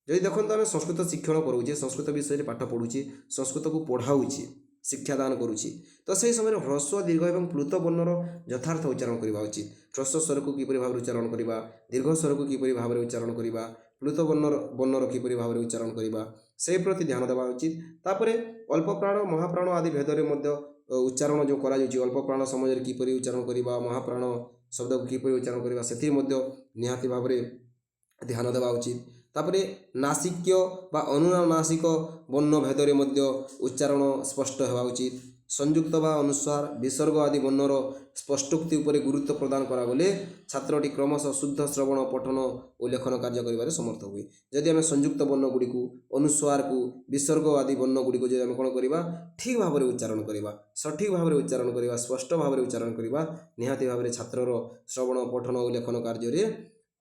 ଯଦି ଦେଖନ୍ତୁ ଆମେ ସଂସ୍କୃତ ଶିକ୍ଷଣ କରୁଛେ, ସଂସ୍କୃତ ବିଷୟରେ ପାଠ ପଢ଼ୁଛେ, ସଂସ୍କୃତକୁ ପଢ଼ାଉଛି, ଶିକ୍ଷାଦାନ କରୁଛି, ତ ସେହି ସମୟରେ ହ୍ରସ୍ୱ, ଦୀର୍ଘ ଏବଂ ପ୍ଲୁତ ବର୍ଣ୍ଣର ଯଥାର୍ଥ ଉଚ୍ଚାରଣ କରିବା ଉଚିତ। ହ୍ରସ୍ୱ ସ୍ୱରକୁ କିପରି ଭାବରେ ଉଚ୍ଚାରଣ କରିବା, ଦୀର୍ଘ ସ୍ୱରକୁ କିପରି ଭାବରେ ଉଚ୍ଚାରଣ କରିବା, ପ୍ଲୁତ ବର୍ଣ୍ଣର କିପରି ଭାବରେ ଉଚ୍ଚାରଣ କରିବା, ସେହି ପ୍ରତି ଧ୍ୟାନ ଦେବା ଉଚିତ। ତାପରେ ଅଳ୍ପ ପ୍ରାଣ, ମହାପ୍ରାଣ ଆଦି ଭେଦରେ ମଧ୍ୟ ଉଚ୍ଚାରଣ ଯେଉଁ କରାଯାଉଛି, ଅଳ୍ପ ପ୍ରାଣ ସମୟରେ କିପରି ଉଚ୍ଚାରଣ କରିବା, ମହାପ୍ରାଣ ଶବ୍ଦକୁ କିପରି ଉଚ୍ଚାରଣ କରିବା, ସେଥିରେ ମଧ୍ୟ ନିହାତି ଭାବରେ ଧ୍ୟାନ ଦେବା ଉଚିତ। ତାପରେ ନାସିକ୍ୟ ବା ଅନୁନାସିକ ବର୍ଣ୍ଣ ଭେଦରେ ମଧ୍ୟ ଉଚ୍ଚାରଣ ସ୍ପଷ୍ଟ ହେବା ଉଚିତ। ସଂଯୁକ୍ତ ବା ଅନୁସ୍ୱାର, ବିସର୍ଗ ଆଦି ବର୍ଣ୍ଣର ସ୍ପଷ୍ଟୋକ୍ତି ଉପରେ ଗୁରୁତ୍ୱ ପ୍ରଦାନ କରାଗଲେ ଛାତ୍ରଟି କ୍ରମଶଃ ଶୁଦ୍ଧ ଶ୍ରବଣ, ପଠନ ଓ ଲେଖନ କାର୍ଯ୍ୟ କରିବାରେ ସମର୍ଥ ହୁଏ। ଯଦି ଆମେ ସଂଯୁକ୍ତ ବର୍ଣ୍ଣ ଗୁଡ଼ିକୁ, ଅନୁସ୍ୱାରକୁ, ବିସର୍ଗ ଆଦି ବର୍ଣ୍ଣ ଗୁଡ଼ିକୁ ଯଦି ଆମେ କ'ଣ କରିବା, ଠିକ୍ ଭାବରେ ଉଚ୍ଚାରଣ କରିବା, ସଠିକ୍ ଭାବରେ ଉଚ୍ଚାରଣ କରିବା, ସ୍ପଷ୍ଟ ଭାବରେ ଉଚ୍ଚାରଣ କରିବା, ନିହାତି ଭାବରେ ଛାତ୍ରର ଶ୍ରବଣ, ପଠନ ଓ ଲେଖନ କାର୍ଯ୍ୟରେ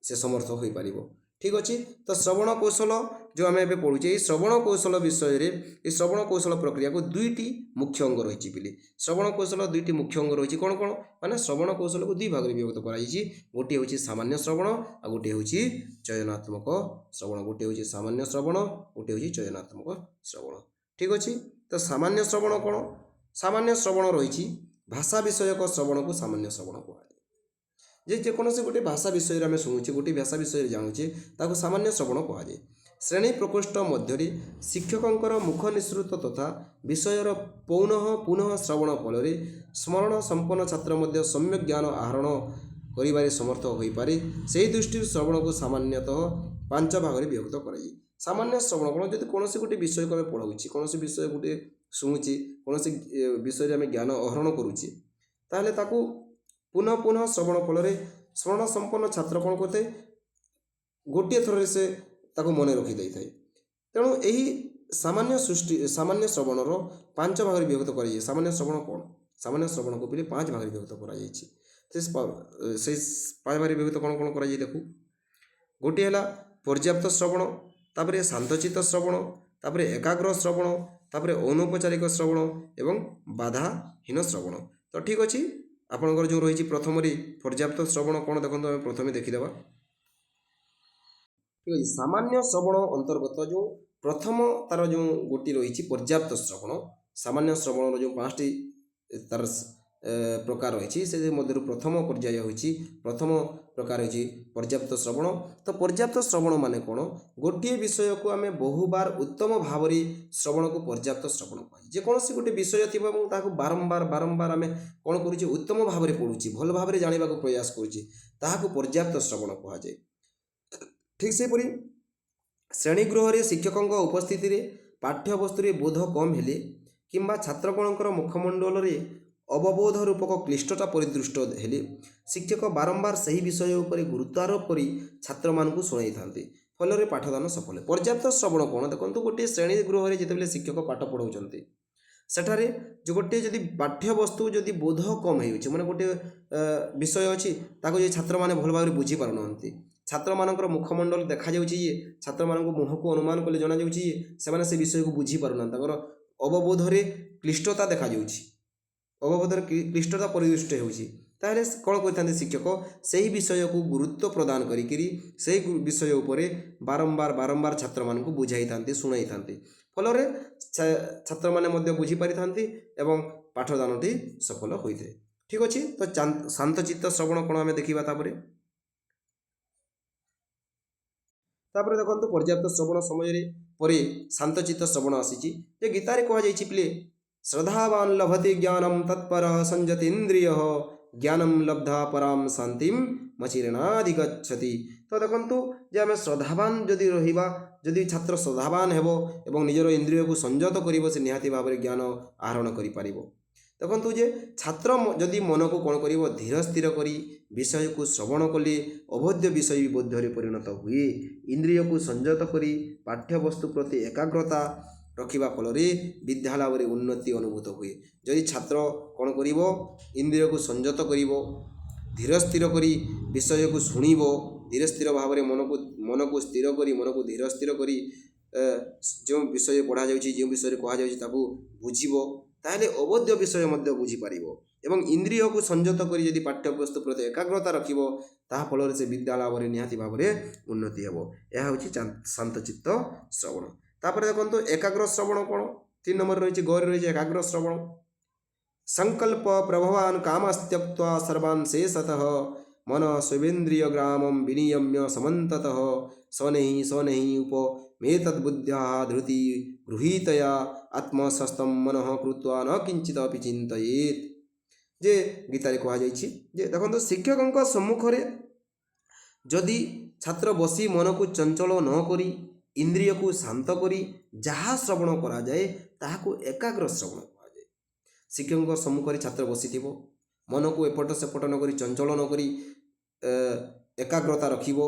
ସେ ସମର୍ଥ ହୋଇପାରିବ। ଠିକ୍ ଅଛି। ତ ଶ୍ରବଣ କୌଶଳ ଯେଉଁ ଆମେ ଏବେ ପଢ଼ୁଛେ, ଏହି ଶ୍ରବଣ କୌଶଳ ବିଷୟରେ, ଏହି ଶ୍ରବଣ କୌଶଳ ପ୍ରକ୍ରିୟାକୁ ଦୁଇଟି ମୁଖ୍ୟ ଅଙ୍ଗ ରହିଛି ବୋଲି। ଶ୍ରବଣ କୌଶଳ ଦୁଇଟି ମୁଖ୍ୟ ଅଙ୍ଗ ରହିଛି। କ'ଣ କ'ଣ? ମାନେ ଶ୍ରବଣ କୌଶଳକୁ ଦୁଇ ଭାଗରେ ବିଭକ୍ତ କରାଯାଇଛି। ଗୋଟିଏ ହେଉଛି ସାମାନ୍ୟ ଶ୍ରବଣ ଆଉ ଗୋଟିଏ ହେଉଛି ଚୟନାତ୍ମକ ଶ୍ରବଣ। ଗୋଟିଏ ହେଉଛି ସାମାନ୍ୟ ଶ୍ରବଣ, ଗୋଟିଏ ହେଉଛି ଚୟନାତ୍ମକ ଶ୍ରବଣ। ଠିକ୍ ଅଛି। ତ ସାମାନ୍ୟ ଶ୍ରବଣ କ'ଣ? ସାମାନ୍ୟ ଶ୍ରବଣ ରହିଛି ଭାଷା ବିଷୟକ ଶ୍ରବଣକୁ ସାମାନ୍ୟ ଶ୍ରବଣ କୁହାଯାଏ। ଯେକୌଣସି ଗୋଟିଏ ଭାଷା ବିଷୟରେ ଆମେ ଶୁଣୁଛେ, ଗୋଟିଏ ଭାଷା ବିଷୟରେ ଜାଣୁଛେ, ତାକୁ ସାମାନ୍ୟ ଶ୍ରବଣ କୁହାଯାଏ। ଶ୍ରେଣୀ ପ୍ରକୋଷ୍ଠ ମଧ୍ୟରେ ଶିକ୍ଷକଙ୍କର ମୁଖ ନିଃସୃତ ତଥା ବିଷୟର ପୁନଃ ଶ୍ରବଣ ଫଳରେ ସ୍ମରଣ ସମ୍ପନ୍ନ ଛାତ୍ର ମଧ୍ୟ ସମ୍ୟକ୍ ଜ୍ଞାନ ଆହରଣ କରିବାରେ ସମର୍ଥ ହୋଇପାରେ। ସେହି ଦୃଷ୍ଟିରୁ ଶ୍ରବଣକୁ ସାମାନ୍ୟତଃ 5 ଭାଗରେ ବିଭକ୍ତ କରାଯାଏ। ସାମାନ୍ୟ ଶ୍ରବଣ କ'ଣ? ଯଦି କୌଣସି ଗୋଟିଏ ବିଷୟକୁ ଆମେ ପଢ଼ାଉଛେ, କୌଣସି ବିଷୟ ଗୋଟିଏ ଶୁଣୁଛେ, କୌଣସି ବିଷୟରେ ଆମେ ଜ୍ଞାନ ଆହରଣ କରୁଛେ, ତାହେଲେ ତାକୁ ପୁନଃ ଶ୍ରବଣ ଫଳରେ ସ୍ମରଣ ସମ୍ପନ୍ନ ଛାତ୍ର କ'ଣ କରିଥାଏ? ଗୋଟିଏ ଥରରେ ସେ ତାକୁ ମନେ ରଖିଦେଇଥାଏ। ତେଣୁ ଏହି ସାମାନ୍ୟ ଶ୍ରବଣର 5 ଭାଗରେ ବିଭକ୍ତ କରାଯାଇଛି। ସାମାନ୍ୟ ଶ୍ରବଣ କ'ଣ? ସାମାନ୍ୟ ଶ୍ରବଣକୁ ପିଲେ 5 ଭାଗରେ ବିଭକ୍ତ କରାଯାଇଛି। ସେଇ 5 ଭାଗରେ ବିଭକ୍ତ କ'ଣ କ'ଣ କରାଯାଇଛି ଦେଖୁ। ଗୋଟିଏ ହେଲା ପର୍ଯ୍ୟାପ୍ତ ଶ୍ରବଣ, ତାପରେ ଶାନ୍ତଚିତ୍ତ ଶ୍ରବଣ, ତାପରେ ଏକାଗ୍ର ଶ୍ରବଣ, ତାପରେ ଅନୌପଚାରିକ ଶ୍ରବଣ ଏବଂ ବାଧାହୀନ ଶ୍ରବଣ। ତ ଠିକ୍ ଅଛି। ଆପଣଙ୍କର ଯେଉଁ ରହିଛି ପ୍ରଥମରେ ପର୍ଯ୍ୟାପ୍ତ ଶ୍ରବଣ କ'ଣ ଦେଖନ୍ତୁ, ଆମେ ପ୍ରଥମେ ଦେଖିଦେବା। ଠିକ୍ ଅଛି। ସାମାନ୍ୟ ଶ୍ରବଣ ଅନ୍ତର୍ଗତ ଯେଉଁ ପ୍ରଥମ ତାର ଯେଉଁ ଗୋଟିଏ ରହିଛି ପର୍ଯ୍ୟାପ୍ତ ଶ୍ରବଣ, ସାମାନ୍ୟ ଶ୍ରବଣର ଯେଉଁ 5ଟି ତାର ପ୍ରକାର ରହିଛି, ସେ ମଧ୍ୟରୁ ପ୍ରଥମ ପ୍ରକାର ହେଉଛି ପର୍ଯ୍ୟାପ୍ତ ଶ୍ରବଣ। ତ ପର୍ଯ୍ୟାପ୍ତ ଶ୍ରବଣ ମାନେ କ'ଣ? ଗୋଟିଏ ବିଷୟକୁ ଆମେ ବହୁବାର ଉତ୍ତମ ଭାବରେ ଶ୍ରବଣକୁ ପର୍ଯ୍ୟାପ୍ତ ଶ୍ରବଣ କୁହାଯାଏ। ଯେକୌଣସି ଗୋଟିଏ ବିଷୟ ଥିବ ଏବଂ ତାହାକୁ ବାରମ୍ବାର ଆମେ କ'ଣ କରୁଛେ? ଉତ୍ତମ ଭାବରେ ପଢ଼ୁଛି, ଭଲ ଭାବରେ ଜାଣିବାକୁ ପ୍ରୟାସ କରୁଛି, ତାହାକୁ ପର୍ଯ୍ୟାପ୍ତ ଶ୍ରବଣ କୁହାଯାଏ। ଠିକ୍ ସେହିପରି ଶ୍ରେଣୀଗୃହରେ ଶିକ୍ଷକଙ୍କ ଉପସ୍ଥିତିରେ ପାଠ୍ୟବସ୍ତୁରେ ବୋଧ କମ୍ ହେଲେ କିମ୍ବା ଛାତ୍ରଗଣଙ୍କର ମୁଖମଣ୍ଡଳରେ ଅବବୋଧ ରୂପକ କ୍ଲିଷ୍ଟତା ପରିଦୃଷ୍ଟ ହେଲେ ଶିକ୍ଷକ ବାରମ୍ବାର ସେହି ବିଷୟ ଉପରେ ଗୁରୁତ୍ୱାରୋପ କରି ଛାତ୍ରମାନଙ୍କୁ ଶୁଣାଇଥାନ୍ତି, ଫଳରେ ପାଠଦାନ ସଫଳ। ପର୍ଯ୍ୟାପ୍ତ ଶ୍ରବଣ କ'ଣ? ଦେଖନ୍ତୁ, ଗୋଟିଏ ଶ୍ରେଣୀ ଗୃହରେ ଯେତେବେଳେ ଶିକ୍ଷକ ପାଠ ପଢ଼ାଉଛନ୍ତି, ସେଠାରେ ଗୋଟିଏ ଯଦି ପାଠ୍ୟବସ୍ତୁ ଯଦି ବୋଧ କମ୍ ହେଉଛି, ମାନେ ଗୋଟିଏ ବିଷୟ ଅଛି, ତାକୁ ଯଦି ଛାତ୍ରମାନେ ଭଲ ଭାବରେ ବୁଝିପାରୁନାହାନ୍ତି, ଛାତ୍ରମାନଙ୍କର ମୁଖମଣ୍ଡଳ ଦେଖାଯାଉଛି ଯେ, ଛାତ୍ରମାନଙ୍କ ମୁହଁକୁ ଅନୁମାନ କଲେ ଜଣାଯାଉଛି ଯେ ସେମାନେ ସେ ବିଷୟକୁ ବୁଝିପାରୁନାହାନ୍ତି, ତାଙ୍କର ଅବବୋଧରେ କ୍ଲିଷ୍ଟତା ଦେଖାଯାଉଛି, ଅବବୋଧରେ କ୍ଲିଷ୍ଟତା ପରିଦୃଷ୍ଟ ହେଉଛି, ତାହେଲେ କ'ଣ କରିଥାନ୍ତି ଶିକ୍ଷକ? ସେହି ବିଷୟକୁ ଗୁରୁତ୍ୱ ପ୍ରଦାନ କରିକିରି ସେହି ବିଷୟ ଉପରେ ବାରମ୍ବାର ଛାତ୍ରମାନଙ୍କୁ ବୁଝାଇଥାନ୍ତି, ଶୁଣାଇଥାନ୍ତି, ଫଳରେ ଛାତ୍ରମାନେ ମଧ୍ୟ ବୁଝିପାରିଥାନ୍ତି ଏବଂ ପାଠଦାନଟି ସଫଳ ହୋଇଥାଏ। ଠିକ୍ ଅଛି। ତ ଶାନ୍ତଚିତ୍ତ ଶ୍ରବଣ କ'ଣ ଆମେ ଦେଖିବା। ତାପରେ ଦେଖନ୍ତୁ, ପର୍ଯ୍ୟାପ୍ତ ଶ୍ରବଣ ସମୟରେ ପରେ ଶାନ୍ତଚିତ୍ତ ଶ୍ରବଣ ଆସିଛି। ଯେ ଗୀତାରେ କୁହାଯାଇଛି ପିଲେ, ଶ୍ରଦ୍ଧାବାନ୍ ଲଭତେ ଜ୍ଞାନମ୍ ତତ୍ପରଃ ସଂଯତ ଇନ୍ଦ୍ରିୟଃ ଜ୍ଞାନମ୍ ଲବ୍ଧ୍ୱା ପରାମ୍ ଶାନ୍ତିମ୍ ମଚିରେନାଧିଗଚ୍ଛତି। ତ ଦେଖନ୍ତୁ ଯେ ଆମେ ଶ୍ରଦ୍ଧାବାନ ଯଦି ରହିବା, ଯଦି ଛାତ୍ର ଶ୍ରଦ୍ଧାବାନ ହେବ ଏବଂ ନିଜର ଇନ୍ଦ୍ରିୟକୁ ସଂଯତ କରିବ, ସେ ନିହାତି ଭାବରେ ଜ୍ଞାନ ଆହରଣ କରିପାରିବ। ଦେଖନ୍ତୁ ଯେ ଛାତ୍ର ଯଦି ମନକୁ କ'ଣ କରିବ, ଧୀର ସ୍ଥିର କରି ବିଷୟକୁ ଶ୍ରବଣ କଲେ ଅବୋଧ୍ୟ ବିଷୟ ବୋଧ୍ୟରେ ପରିଣତ ହୁଏ। ଇନ୍ଦ୍ରିୟକୁ ସଂଯତ କରି ପାଠ୍ୟବସ୍ତୁ ପ୍ରତି ଏକାଗ୍ରତା ରଖିବା ଫଳରେ ବିଦ୍ୟା ଲାଭରେ ଉନ୍ନତି ଅନୁଭୂତ ହୁଏ। ଯଦି ଛାତ୍ର କ'ଣ କରିବ, ଇନ୍ଦ୍ରିୟକୁ ସଂଯତ କରିବ, ଧୀର ସ୍ଥିର କରି ବିଷୟକୁ ଶୁଣିବ, ଧୀର ସ୍ଥିର ଭାବରେ ମନକୁ ସ୍ଥିର କରି, ମନକୁ ଧୀର ସ୍ଥିର କରି ଯେଉଁ ବିଷୟ ପଢ଼ାଯାଉଛି, ଯେଉଁ ବିଷୟରେ କୁହାଯାଉଛି ତାକୁ ବୁଝିବ, ତାହେଲେ ଅବୋଧ୍ୟ ବିଷୟ ମଧ୍ୟ ବୁଝିପାରିବ। ଏବଂ ଇନ୍ଦ୍ରିୟକୁ ସଂଯତ କରି ଯଦି ପାଠ୍ୟବସ୍ତୁ ପ୍ରତି ଏକାଗ୍ରତା ରଖିବ, ତାହା ଫଳରେ ସେ ବିଦ୍ୟା ଲାଭରେ ନିହାତି ଭାବରେ ଉନ୍ନତି ହେବ। ଏହା ହେଉଛି ଶାନ୍ତଚିତ୍ତ ଶ୍ରବଣ। ତାପରେ ଦେଖନ୍ତୁ ଏକାଗ୍ର ଶ୍ରବଣ କ'ଣ, 3 ନମ୍ବର ରହିଛି, ଗରେ ରହିଛି ଏକାଗ୍ର ଶ୍ରବଣ। ସଂକଳ୍ପ ପ୍ରଭବାନ କାମସ୍ତ୍ୟକ୍ତ୍ୱା ସର୍ବାନ୍ ଶେଷତଃ ମନ ସ୍ୱେନ୍ଦ୍ରିୟ ଗ୍ରାମಂ ବିନିୟମ୍ୟ ସମନ୍ତତଃ ସନେହି ଉପମେତଦ୍ବୁଦ୍ଧ୍ୟା ଧୃତି ଗୃହୀତୟା ଆତ୍ମସସ୍ତଂ ମନଃ କୃତ୍ୱା ନ କିଞ୍ଚିତ୍ ଅପି ଚିନ୍ତୟେତ୍। ଯେ ଗୀତାରେ କୁହାଯାଇଛି ଯେ ଦେଖନ୍ତୁ ଶିକ୍ଷକଙ୍କ ସମ୍ମୁଖରେ ଯଦି ଛାତ୍ର ବସି ମନକୁ ଚଞ୍ଚଳ ନ କରି ଇନ୍ଦ୍ରିୟକୁ ଶାନ୍ତ କରି ଯାହା ଶ୍ରବଣ କରାଯାଏ ତାହାକୁ ଏକାଗ୍ର ଶ୍ରବଣ କୁହାଯାଏ। ଶିକ୍ଷକଙ୍କ ସମ୍ମୁଖରେ ଛାତ୍ର ବସିଥିବ, ମନକୁ ଏପଟ ସେପଟ ନ କରି ଚଞ୍ଚଳ ନ କରି ଏକାଗ୍ରତା ରଖିବ,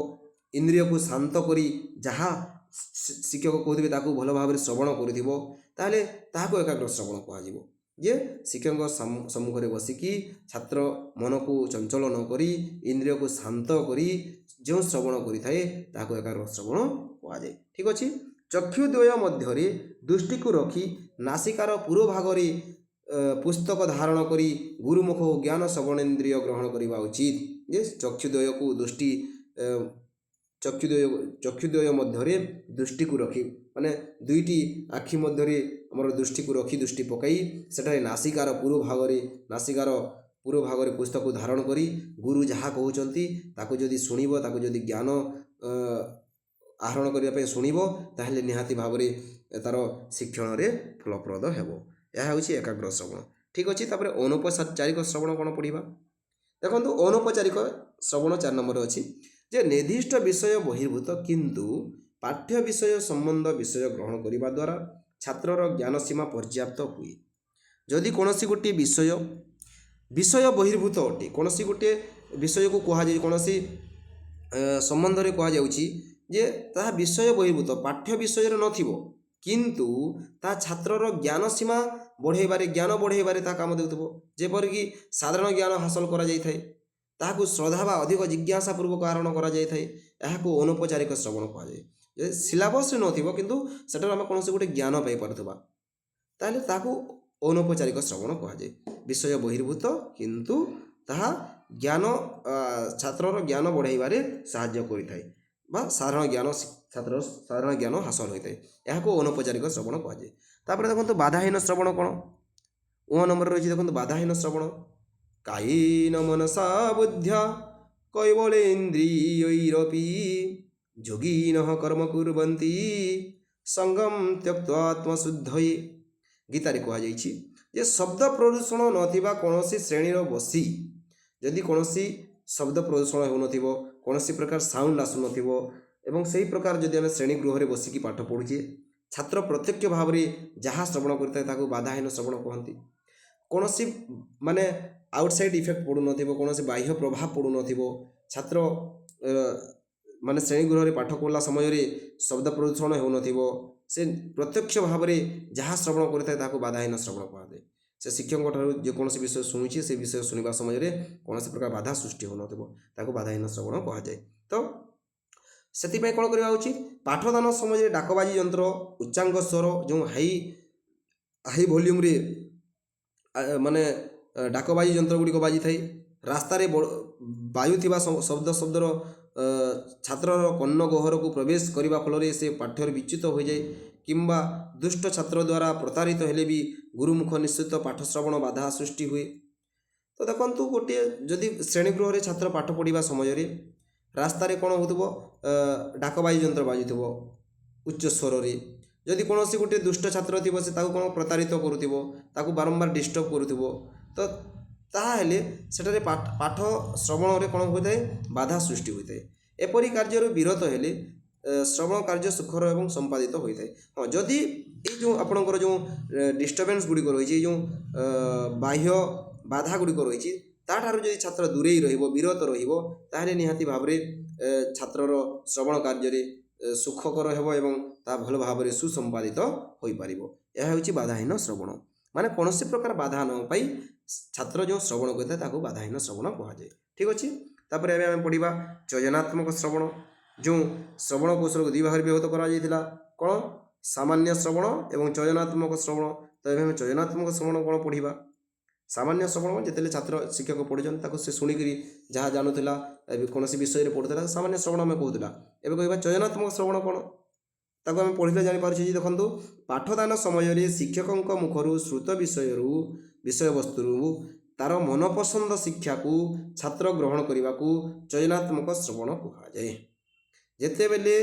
ଇନ୍ଦ୍ରିୟକୁ ଶାନ୍ତ କରି ଯାହା ଶିକ୍ଷକ କହୁଥିବେ ତାକୁ ଭଲ ଭାବରେ ଶ୍ରବଣ କରୁଥିବ, ତାହେଲେ ତାହାକୁ ଏକାଗ୍ର ଶ୍ରବଣ କୁହାଯିବ। ଯେ ଶିକ୍ଷକଙ୍କ ସମ୍ମୁଖରେ ବସିକି ଛାତ୍ର ମନକୁ ଚଞ୍ଚଳ ନ କରି ଇନ୍ଦ୍ରିୟକୁ ଶାନ୍ତ କରି ଯେଉଁ ଶ୍ରବଣ କରିଥାଏ ତାହାକୁ ଏକାଗ୍ର ଶ୍ରବଣ କୁହାଯାଏ। ଠିକ୍ ଅଛି। ଚକ୍ଷୁଦ୍ୱୟ ମଧ୍ୟରେ ଦୃଷ୍ଟିକୁ ରଖି ନାସିକାର ପୂର୍ବ ଭାଗରେ ପୁସ୍ତକ ଧାରଣ କରି ଗୁରୁମୁଖ ଓ ଜ୍ଞାନ ଶ୍ରବଣେନ୍ଦ୍ରିୟ ଗ୍ରହଣ କରିବା ଉଚିତ। ଯେ ଚକ୍ଷୁଦ୍ୱୟ ମଧ୍ୟରେ ଦୃଷ୍ଟିକୁ ରଖି, ମାନେ ଦୁଇଟି ଆଖି ମଧ୍ୟରେ ଆମର ଦୃଷ୍ଟିକୁ ରଖି, ଦୃଷ୍ଟି ପକାଇ ସେଠାରେ ନାସିକାର ପୂର୍ବ ଭାଗରେ ପୁସ୍ତକକୁ ଧାରଣ କରି ଗୁରୁ ଯାହା କହୁଛନ୍ତି ତାକୁ ଯଦି ଶୁଣିବ, ତାକୁ ଯଦି ଜ୍ଞାନ ଆହରଣ କରିବା ପାଇଁ ଶୁଣିବ, ତାହେଲେ ନିହାତି ଭାବରେ ତାର ଶିକ୍ଷଣରେ ଫଳପ୍ରଦ ହେବ। ଏହା ହେଉଛି ଏକାଗ୍ର ଶ୍ରବଣ। ଠିକ୍ ଅଛି। ତାପରେ ଅନୌପଚାରିକ ଶ୍ରବଣ କ'ଣ ପଢ଼ିବା? ଦେଖନ୍ତୁ ଅନୌପଚାରିକ ଶ୍ରବଣ 4 ନମ୍ବର ଅଛି ଯେ ନିର୍ଦ୍ଦିଷ୍ଟ ବିଷୟ ବହିର୍ଭୂତ କିନ୍ତୁ ପାଠ୍ୟ ବିଷୟ ସମ୍ବନ୍ଧ ବିଷୟ ଗ୍ରହଣ କରିବା ଦ୍ୱାରା ଛାତ୍ରର ଜ୍ଞାନ ସୀମା ପର୍ଯ୍ୟାପ୍ତ ହୁଏ। ଯଦି କୌଣସି ଗୋଟିଏ ବିଷୟ ବହିର୍ଭୂତ ଅଟେ, କୌଣସି ଗୋଟିଏ ବିଷୟକୁ କୁହାଯାଏ, କୌଣସି ସମ୍ବନ୍ଧରେ କୁହାଯାଉଛି ଯେ ତାହା ବିଷୟ ବହିର୍ଭୂତ, ପାଠ୍ୟ ବିଷୟରେ ନଥିବ, କିନ୍ତୁ ତାହା ଛାତ୍ରର ଜ୍ଞାନ ସୀମା ଜ୍ଞାନ ବଢ଼େଇବାରେ ତାହା କାମ ଦେଉଥିବ, ଯେପରିକି ସାଧାରଣ ଜ୍ଞାନ ହାସଲ କରାଯାଇଥାଏ, ତାହାକୁ ଶ୍ରଦ୍ଧା ବା ଅଧିକ ଜିଜ୍ଞାସା ପୂର୍ବକ ଆହରଣ କରାଯାଇଥାଏ, ଏହାକୁ ଅନୌପଚାରିକ ଶ୍ରବଣ କୁହାଯାଏ। ଯଦି ସିଲାବସ୍ରେ ନଥିବ କିନ୍ତୁ ସେଠାରୁ ଆମେ କୌଣସି ଗୋଟେ ଜ୍ଞାନ ପାଇପାରୁଥିବା, ତାହେଲେ ତାହାକୁ ଅନୌପଚାରିକ ଶ୍ରବଣ କୁହାଯାଏ। ବିଷୟ ବହିର୍ଭୂତ କିନ୍ତୁ ତାହା ଛାତ୍ରର ଜ୍ଞାନ ବଢ଼ାଇବାରେ ସାହାଯ୍ୟ କରିଥାଏ ବା ଛାତ୍ରର ସାଧାରଣ ଜ୍ଞାନ ହାସଲ ହୋଇଥାଏ, ଏହାକୁ ଅନୌପଚାରିକ ଶ୍ରବଣ କୁହାଯାଏ। ତାପରେ ଦେଖନ୍ତୁ ବାଧାହୀନ ଶ୍ରବଣ କ'ଣ, 1 ନମ୍ବର ରହିଛି। ଦେଖନ୍ତୁ ବାଧାହୀନ ଶ୍ରବଣ। କାୟେନ ମନସା ବୁଦ୍ଧ୍ୟା କୈବଳେନ୍ଦ୍ରିୟୈରପି ଯୋଗିନଃ କର୍ମ କୁର୍ବନ୍ତି ସଙ୍ଗମ ତ୍ୟକ୍ତ୍ୱା ଆତ୍ମଶୁଦ୍ଧୟେ। ଗୀତାରେ କୁହାଯାଇଛି ଯେ ଶବ୍ଦ ପ୍ରଦୂଷଣ ନଥିବା କୌଣସି ଶ୍ରେଣୀର ବସି, ଯଦି କୌଣସି ଶବ୍ଦ ପ୍ରଦୂଷଣ ହେଉନଥିବ, କୌଣସି ପ୍ରକାର ସାଉଣ୍ଡ ଆସୁନଥିବ ଏବଂ ସେହି ପ୍ରକାର ଯଦି ଆମେ ଶ୍ରେଣୀ ଗୃହରେ ବସିକି ପାଠ ପଢ଼ୁଛେ, ଛାତ୍ର ପ୍ରତ୍ୟକ୍ଷ ଭାବରେ ଯାହା ଶ୍ରବଣ କରିଥାଏ ତାକୁ ବାଧାହୀନ ଶ୍ରବଣ କୁହନ୍ତି। କୌଣସି ଆଉଟସାଇଡ୍ ଇଫେକ୍ଟ ପଡ଼ୁନଥିବ, କୌଣସି ବାହ୍ୟ ପ୍ରଭାବ ପଡ଼ୁନଥିବ, ଛାତ୍ର ଶ୍ରେଣୀ ଗୃହରେ ପାଠ ପଢ଼ିଲା ସମୟରେ ଶବ୍ଦ ପ୍ରଦୂଷଣ ହେଉନଥିବ, ସେ ପ୍ରତ୍ୟକ୍ଷ ଭାବରେ ଯାହା ଶ୍ରବଣ କରିଥାଏ ତାହାକୁ ବାଧାହୀନ ଶ୍ରବଣ କୁହାଯାଏ। ସେ ଶିକ୍ଷକଙ୍କ ଠାରୁ ଯେକୌଣସି ବିଷୟ ଶୁଣୁଛି, ସେ ବିଷୟ ଶୁଣିବା ସମୟରେ କୌଣସି ପ୍ରକାର ବାଧା ସୃଷ୍ଟି ହେଉନଥିବ, ତାକୁ ବାଧାହୀନ ଶ୍ରବଣ କୁହାଯାଏ। ତ ସେଥିପାଇଁ କ'ଣ କରିବା ଉଚିତ? ପାଠଦାନ ସମୟରେ ଡାକବାଜି ଯନ୍ତ୍ର, ଉଚ୍ଚାଙ୍ଗ ସ୍ୱର ଯେଉଁ ହାଇ ଭଲ୍ୟୁମ୍ରେ ଡାକବାଜି ଯନ୍ତ୍ର ଗୁଡ଼ିକ ବାଜିଥାଏ, ରାସ୍ତାରେ ବାଜୁଥିବା ଶବ୍ଦର ଛାତ୍ରର କର୍ଣ୍ଣ ଗହ୍ୱରକୁ ପ୍ରବେଶ କରିବା ଫଳରେ ସେ ପାଠ୍ୟରୁ ବିଚ୍ୟୁତ ହୋଇଯାଏ, କିମ୍ବା ଦୁଷ୍ଟ ଛାତ୍ର ଦ୍ୱାରା ପ୍ରତାରିତ ହେଲେ ବି ଗୁରୁମୁଖ ନିଶ୍ଚିତ ପାଠ ଶ୍ରବଣ ବାଧା ସୃଷ୍ଟି ହୁଏ। ତ ଦେଖନ୍ତୁ, ଗୋଟିଏ ଯଦି ଶ୍ରେଣୀଗୃହରେ ଛାତ୍ର ପାଠ ପଢ଼ିବା ସମୟରେ ରାସ୍ତାରେ କ'ଣ ହେଉଥିବ, ଡାକବାଜି ଯନ୍ତ୍ର ବାଜୁଥିବ ଉଚ୍ଚ ସ୍ୱରରେ, ଯଦି କୌଣସି ଗୋଟିଏ ଦୁଷ୍ଟ ଛାତ୍ର ଥିବ, ସେ ତାକୁ କ'ଣ ପ୍ରତାରିତ କରୁଥିବ, ତାକୁ ବାରମ୍ବାର ଡିଷ୍ଟର୍ବ କରୁଥିବ, ତ ତାହା ହେଲେ ସେଠାରେ ପାଠ ଶ୍ରବଣରେ କ'ଣ ହୋଇଥାଏ, ବାଧା ସୃଷ୍ଟି ହୋଇଥାଏ। ଏପରି କାର୍ଯ୍ୟରୁ ବିରତ ହେଲେ ଶ୍ରବଣ କାର୍ଯ୍ୟ ସୁଖର ଏବଂ ସମ୍ପାଦିତ ହୋଇଥାଏ। ହଁ, ଯଦି ଏଇ ଯେଉଁ ଆପଣଙ୍କର ଯେଉଁ ଡିଷ୍ଟର୍ବାନ୍ସ ଗୁଡ଼ିକ ରହିଛି, ଏଇ ଯେଉଁ ବାହ୍ୟ ବାଧା ଗୁଡ଼ିକ ରହିଛି, ତାଠାରୁ ଯଦି ଛାତ୍ର ଦୂରେଇ ରହିବ, ବିରତ ରହିବ, ତାହେଲେ ନିହାତି ଭାବରେ ଛାତ୍ରର ଶ୍ରବଣ କାର୍ଯ୍ୟରେ ସୁଖକର ହେବ ଏବଂ ତାହା ଭଲ ଭାବରେ ସୁସମ୍ପାଦିତ ହୋଇପାରିବ। ଏହା ହେଉଛି ବାଧାହୀନ ଶ୍ରବଣ। ମାନେ କୌଣସି ପ୍ରକାର ବାଧା ନ ପାଇ ଛାତ୍ର ଯେଉଁ ଶ୍ରବଣ କରିଥାଏ ତାକୁ ବାଧାହୀନ ଶ୍ରବଣ କୁହାଯାଏ। ଠିକ୍ ଅଛି। ତାପରେ ଏବେ ଆମେ ପଢ଼ିବା ଚୟନାତ୍ମକ ଶ୍ରବଣ। ଯେଉଁ ଶ୍ରବଣ କୌଶଳକୁ ଦୁଇ ଭାଗରେ ବିଭକ୍ତ କରାଯାଇଥିଲା, କ'ଣ? ସାମାନ୍ୟ ଶ୍ରବଣ ଏବଂ ଚୟନାତ୍ମକ ଶ୍ରବଣ। ତ ଏବେ ଆମେ ଚୟନାତ୍ମକ ଶ୍ରବଣ କ'ଣ ପଢ଼ିବା। ସାମାନ୍ୟ ଶ୍ରବଣ ଯେତେବେଳେ ଛାତ୍ର ଶିକ୍ଷକ ପଢ଼ୁଛନ୍ତି ତାକୁ ସେ ଶୁଣିକରି ଯାହା ଜାଣୁଥିଲା, ଏବେ କୌଣସି ବିଷୟରେ ପଢ଼ୁଥିଲା, ସାମାନ୍ୟ ଶ୍ରବଣ ଆମେ କହୁଥିଲା। ଏବେ କହିବା ଚୟନାତ୍ମକ ଶ୍ରବଣ କ'ଣ, ତାକୁ ଆମେ ପଢ଼ିଲେ ଜାଣିପାରୁଛେ ଯେ ଦେଖନ୍ତୁ, ପାଠଦାନ ସମୟରେ ଶିକ୍ଷକଙ୍କ ମୁଖରୁ ଶ୍ରୁତ ବିଷୟବସ୍ତୁରୁ ତାର ମନପସନ୍ଦ ଶିକ୍ଷାକୁ ଛାତ୍ର ଗ୍ରହଣ କରିବାକୁ ଚୟନାତ୍ମକ ଶ୍ରବଣ କୁହାଯାଏ। ଯେତେବେଳେ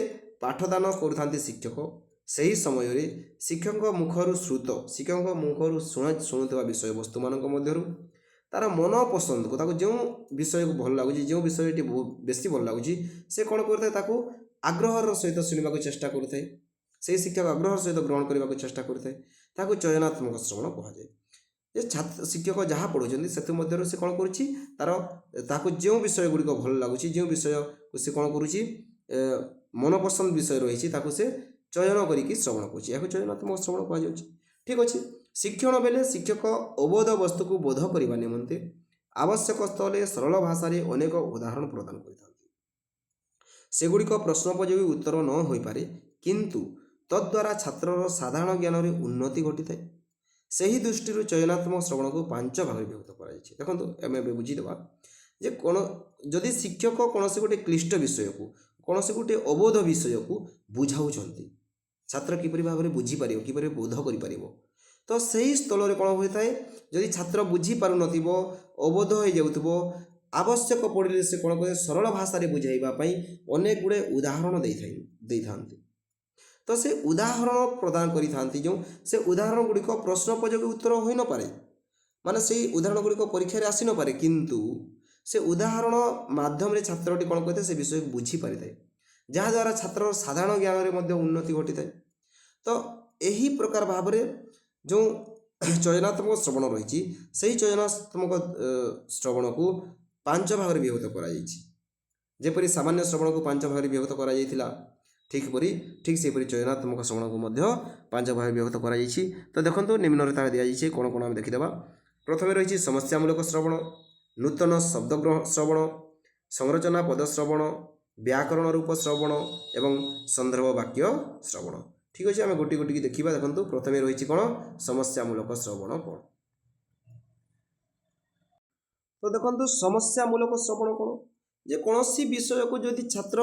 ପାଠଦାନ କରୁଥାନ୍ତି ଶିକ୍ଷକ, ସେହି ସମୟରେ ଶିକ୍ଷକଙ୍କ ମୁଖରୁ ଶୁଣୁଥିବା ବିଷୟବସ୍ତୁମାନଙ୍କ ମଧ୍ୟରୁ ତାର ମନପସନ୍ଦକୁ, ତାକୁ ଯେଉଁ ବିଷୟକୁ ଭଲ ଲାଗୁଛି, ଯେଉଁ ବିଷୟଟି ବେଶୀ ଭଲ ଲାଗୁଛି, ସେ କ'ଣ କରିଥାଏ, ତାକୁ ଆଗ୍ରହର ସହିତ ଶୁଣିବାକୁ ଚେଷ୍ଟା କରୁଥାଏ। ସେହି ଶିକ୍ଷକ ଆଗ୍ରହର ସହିତ ଗ୍ରହଣ କରିବାକୁ ଚେଷ୍ଟା କରିଥାଏ। ତାକୁ ଚୟନାତ୍ମକ ଶ୍ରବଣ କୁହାଯାଏ। ଯେ ଶିକ୍ଷକ ଯାହା ପଢ଼ୁଛନ୍ତି ସେଥିମଧ୍ୟରୁ ସେ କ'ଣ କରୁଛି, ତାକୁ ଯେଉଁ ବିଷୟ ଗୁଡ଼ିକ ଭଲ ଲାଗୁଛି, ଯେଉଁ ବିଷୟକୁ ସେ କ'ଣ କରୁଛି, ମନପସନ୍ଦ ବିଷୟ ରହିଛି, ତାକୁ ସେ ଚୟନ କରିକି ଶ୍ରବଣ କରୁଛି। ଏହାକୁ ଚୟନାତ୍ମକ ଶ୍ରବଣ କୁହାଯାଉଛି। ଠିକ୍ ଅଛି। ଶିକ୍ଷଣ ବେଳେ ଶିକ୍ଷକ ଅବୋଧ ବସ୍ତୁକୁ ବୋଧ କରିବା ନିମନ୍ତେ ଆବଶ୍ୟକ ସ୍ଥଳେ ସରଳ ଭାଷାରେ ଅନେକ ଉଦାହରଣ ପ୍ରଦାନ କରିଥାନ୍ତି। ସେଗୁଡ଼ିକ ପ୍ରଶ୍ନୋପଯୋଗୀ ଉତ୍ତର ନ ହୋଇପାରେ, କିନ୍ତୁ ତଦ୍ୱାରା ଛାତ୍ରର ସାଧାରଣ ଜ୍ଞାନରେ ଉନ୍ନତି ଘଟିଥାଏ। ସେହି ଦୃଷ୍ଟିରୁ ଚୟନାତ୍ମକ ଶ୍ରବଣକୁ 5 ଭାଗରେ ବିଭକ୍ତ କରାଯାଇଛି। ଦେଖନ୍ତୁ, ଆମେ ଏବେ ବୁଝିଦେବା ଯେ ଯଦି ଶିକ୍ଷକ କୌଣସି ଗୋଟିଏ କ୍ଲିଷ୍ଟ ବିଷୟକୁ, କୌଣସି ଗୋଟିଏ ଅବୋଧ ବିଷୟକୁ ବୁଝାଉଛନ୍ତି, ଛାତ୍ର କିପରି ଭାବରେ ବୁଝିପାରିବ, କିପରି ବୋଧ କରିପାରିବ, ତ ସେହି ସ୍ଥଳରେ କ'ଣ ହୋଇଥାଏ, ଯଦି ଛାତ୍ର ବୁଝିପାରୁନଥିବ, ଅବୋଧ ହୋଇଯାଉଥିବ, ଆବଶ୍ୟକ ପଡ଼ିଲେ ସେ କ'ଣ କରେ, ସରଳ ଭାଷାରେ ବୁଝାଇବା ପାଇଁ ଅନେକ ଗୁଡ଼ିଏ ଉଦାହରଣ ଦେଇଥାନ୍ତି। ତ ସେ ଉଦାହରଣ ପ୍ରଦାନ କରିଥାନ୍ତି, ଯେଉଁ ସେ ଉଦାହରଣ ଗୁଡ଼ିକ ପ୍ରଶ୍ନୋପଯୋଗୀ ଉତ୍ତର ହୋଇନପାରେ, ମାନେ ସେଇ ଉଦାହରଣ ଗୁଡ଼ିକ ପରୀକ୍ଷାରେ ଆସିନପାରେ, କିନ୍ତୁ ସେ ଉଦାହରଣ ମାଧ୍ୟମରେ ଛାତ୍ରଟି କ'ଣ କରିଥାଏ, ସେ ବିଷୟକୁ ବୁଝିପାରିଥାଏ, ଯାହାଦ୍ୱାରା ଛାତ୍ରର ସାଧାରଣ ଜ୍ଞାନରେ ମଧ୍ୟ ଉନ୍ନତି ଘଟିଥାଏ। ତ ଏହି ପ୍ରକାର ଭାବରେ ଯେଉଁ ଚୟନାତ୍ମକ ଶ୍ରବଣ ରହିଛି, ସେହି ଚୟନାତ୍ମକ ଶ୍ରବଣକୁ 5 ଭାଗରେ ବିଭକ୍ତ କରାଯାଇଛି। ଯେପରି ସାମାନ୍ୟ ଶ୍ରବଣକୁ 5 ଭାଗରେ ବିଭକ୍ତ କରାଯାଇଥିଲା, ଠିକ୍ ସେହିପରି ଚୟନାତ୍ମକ ଶ୍ରବଣକୁ ମଧ୍ୟ 5 ଭାଗରେ ବିଭକ୍ତ କରାଯାଇଛି। ତ ଦେଖନ୍ତୁ, ନିମ୍ନରେ ତାହା ଦିଆଯାଇଛି, କ'ଣ କ'ଣ ଆମେ ଦେଖିଦେବା। ପ୍ରଥମେ ରହିଛି ସମସ୍ୟାମୂଳକ ଶ୍ରବଣ, ନୂତନ ଶବ୍ଦ ଶ୍ରବଣ, ସଂରଚନା ପଦ ଶ୍ରବଣ, ବ୍ୟାକରଣ ରୂପ ଶ୍ରବଣ ଏବଂ ସନ୍ଦର୍ଭ ବାକ୍ୟ ଶ୍ରବଣ। ଠିକ୍ ଅଛି, ଆମେ ଗୋଟି ଗୋଟିକି ଦେଖିବା। ଦେଖନ୍ତୁ, ପ୍ରଥମେ ରହିଛି କ'ଣ, ସମସ୍ୟାମୂଳକ ଶ୍ରବଣ କ'ଣ। ତ ଦେଖନ୍ତୁ, ସମସ୍ୟାମୂଳକ ଶ୍ରବଣ କ'ଣ, ଯେ କୌଣସି ବିଷୟକୁ ଯଦି ଛାତ୍ର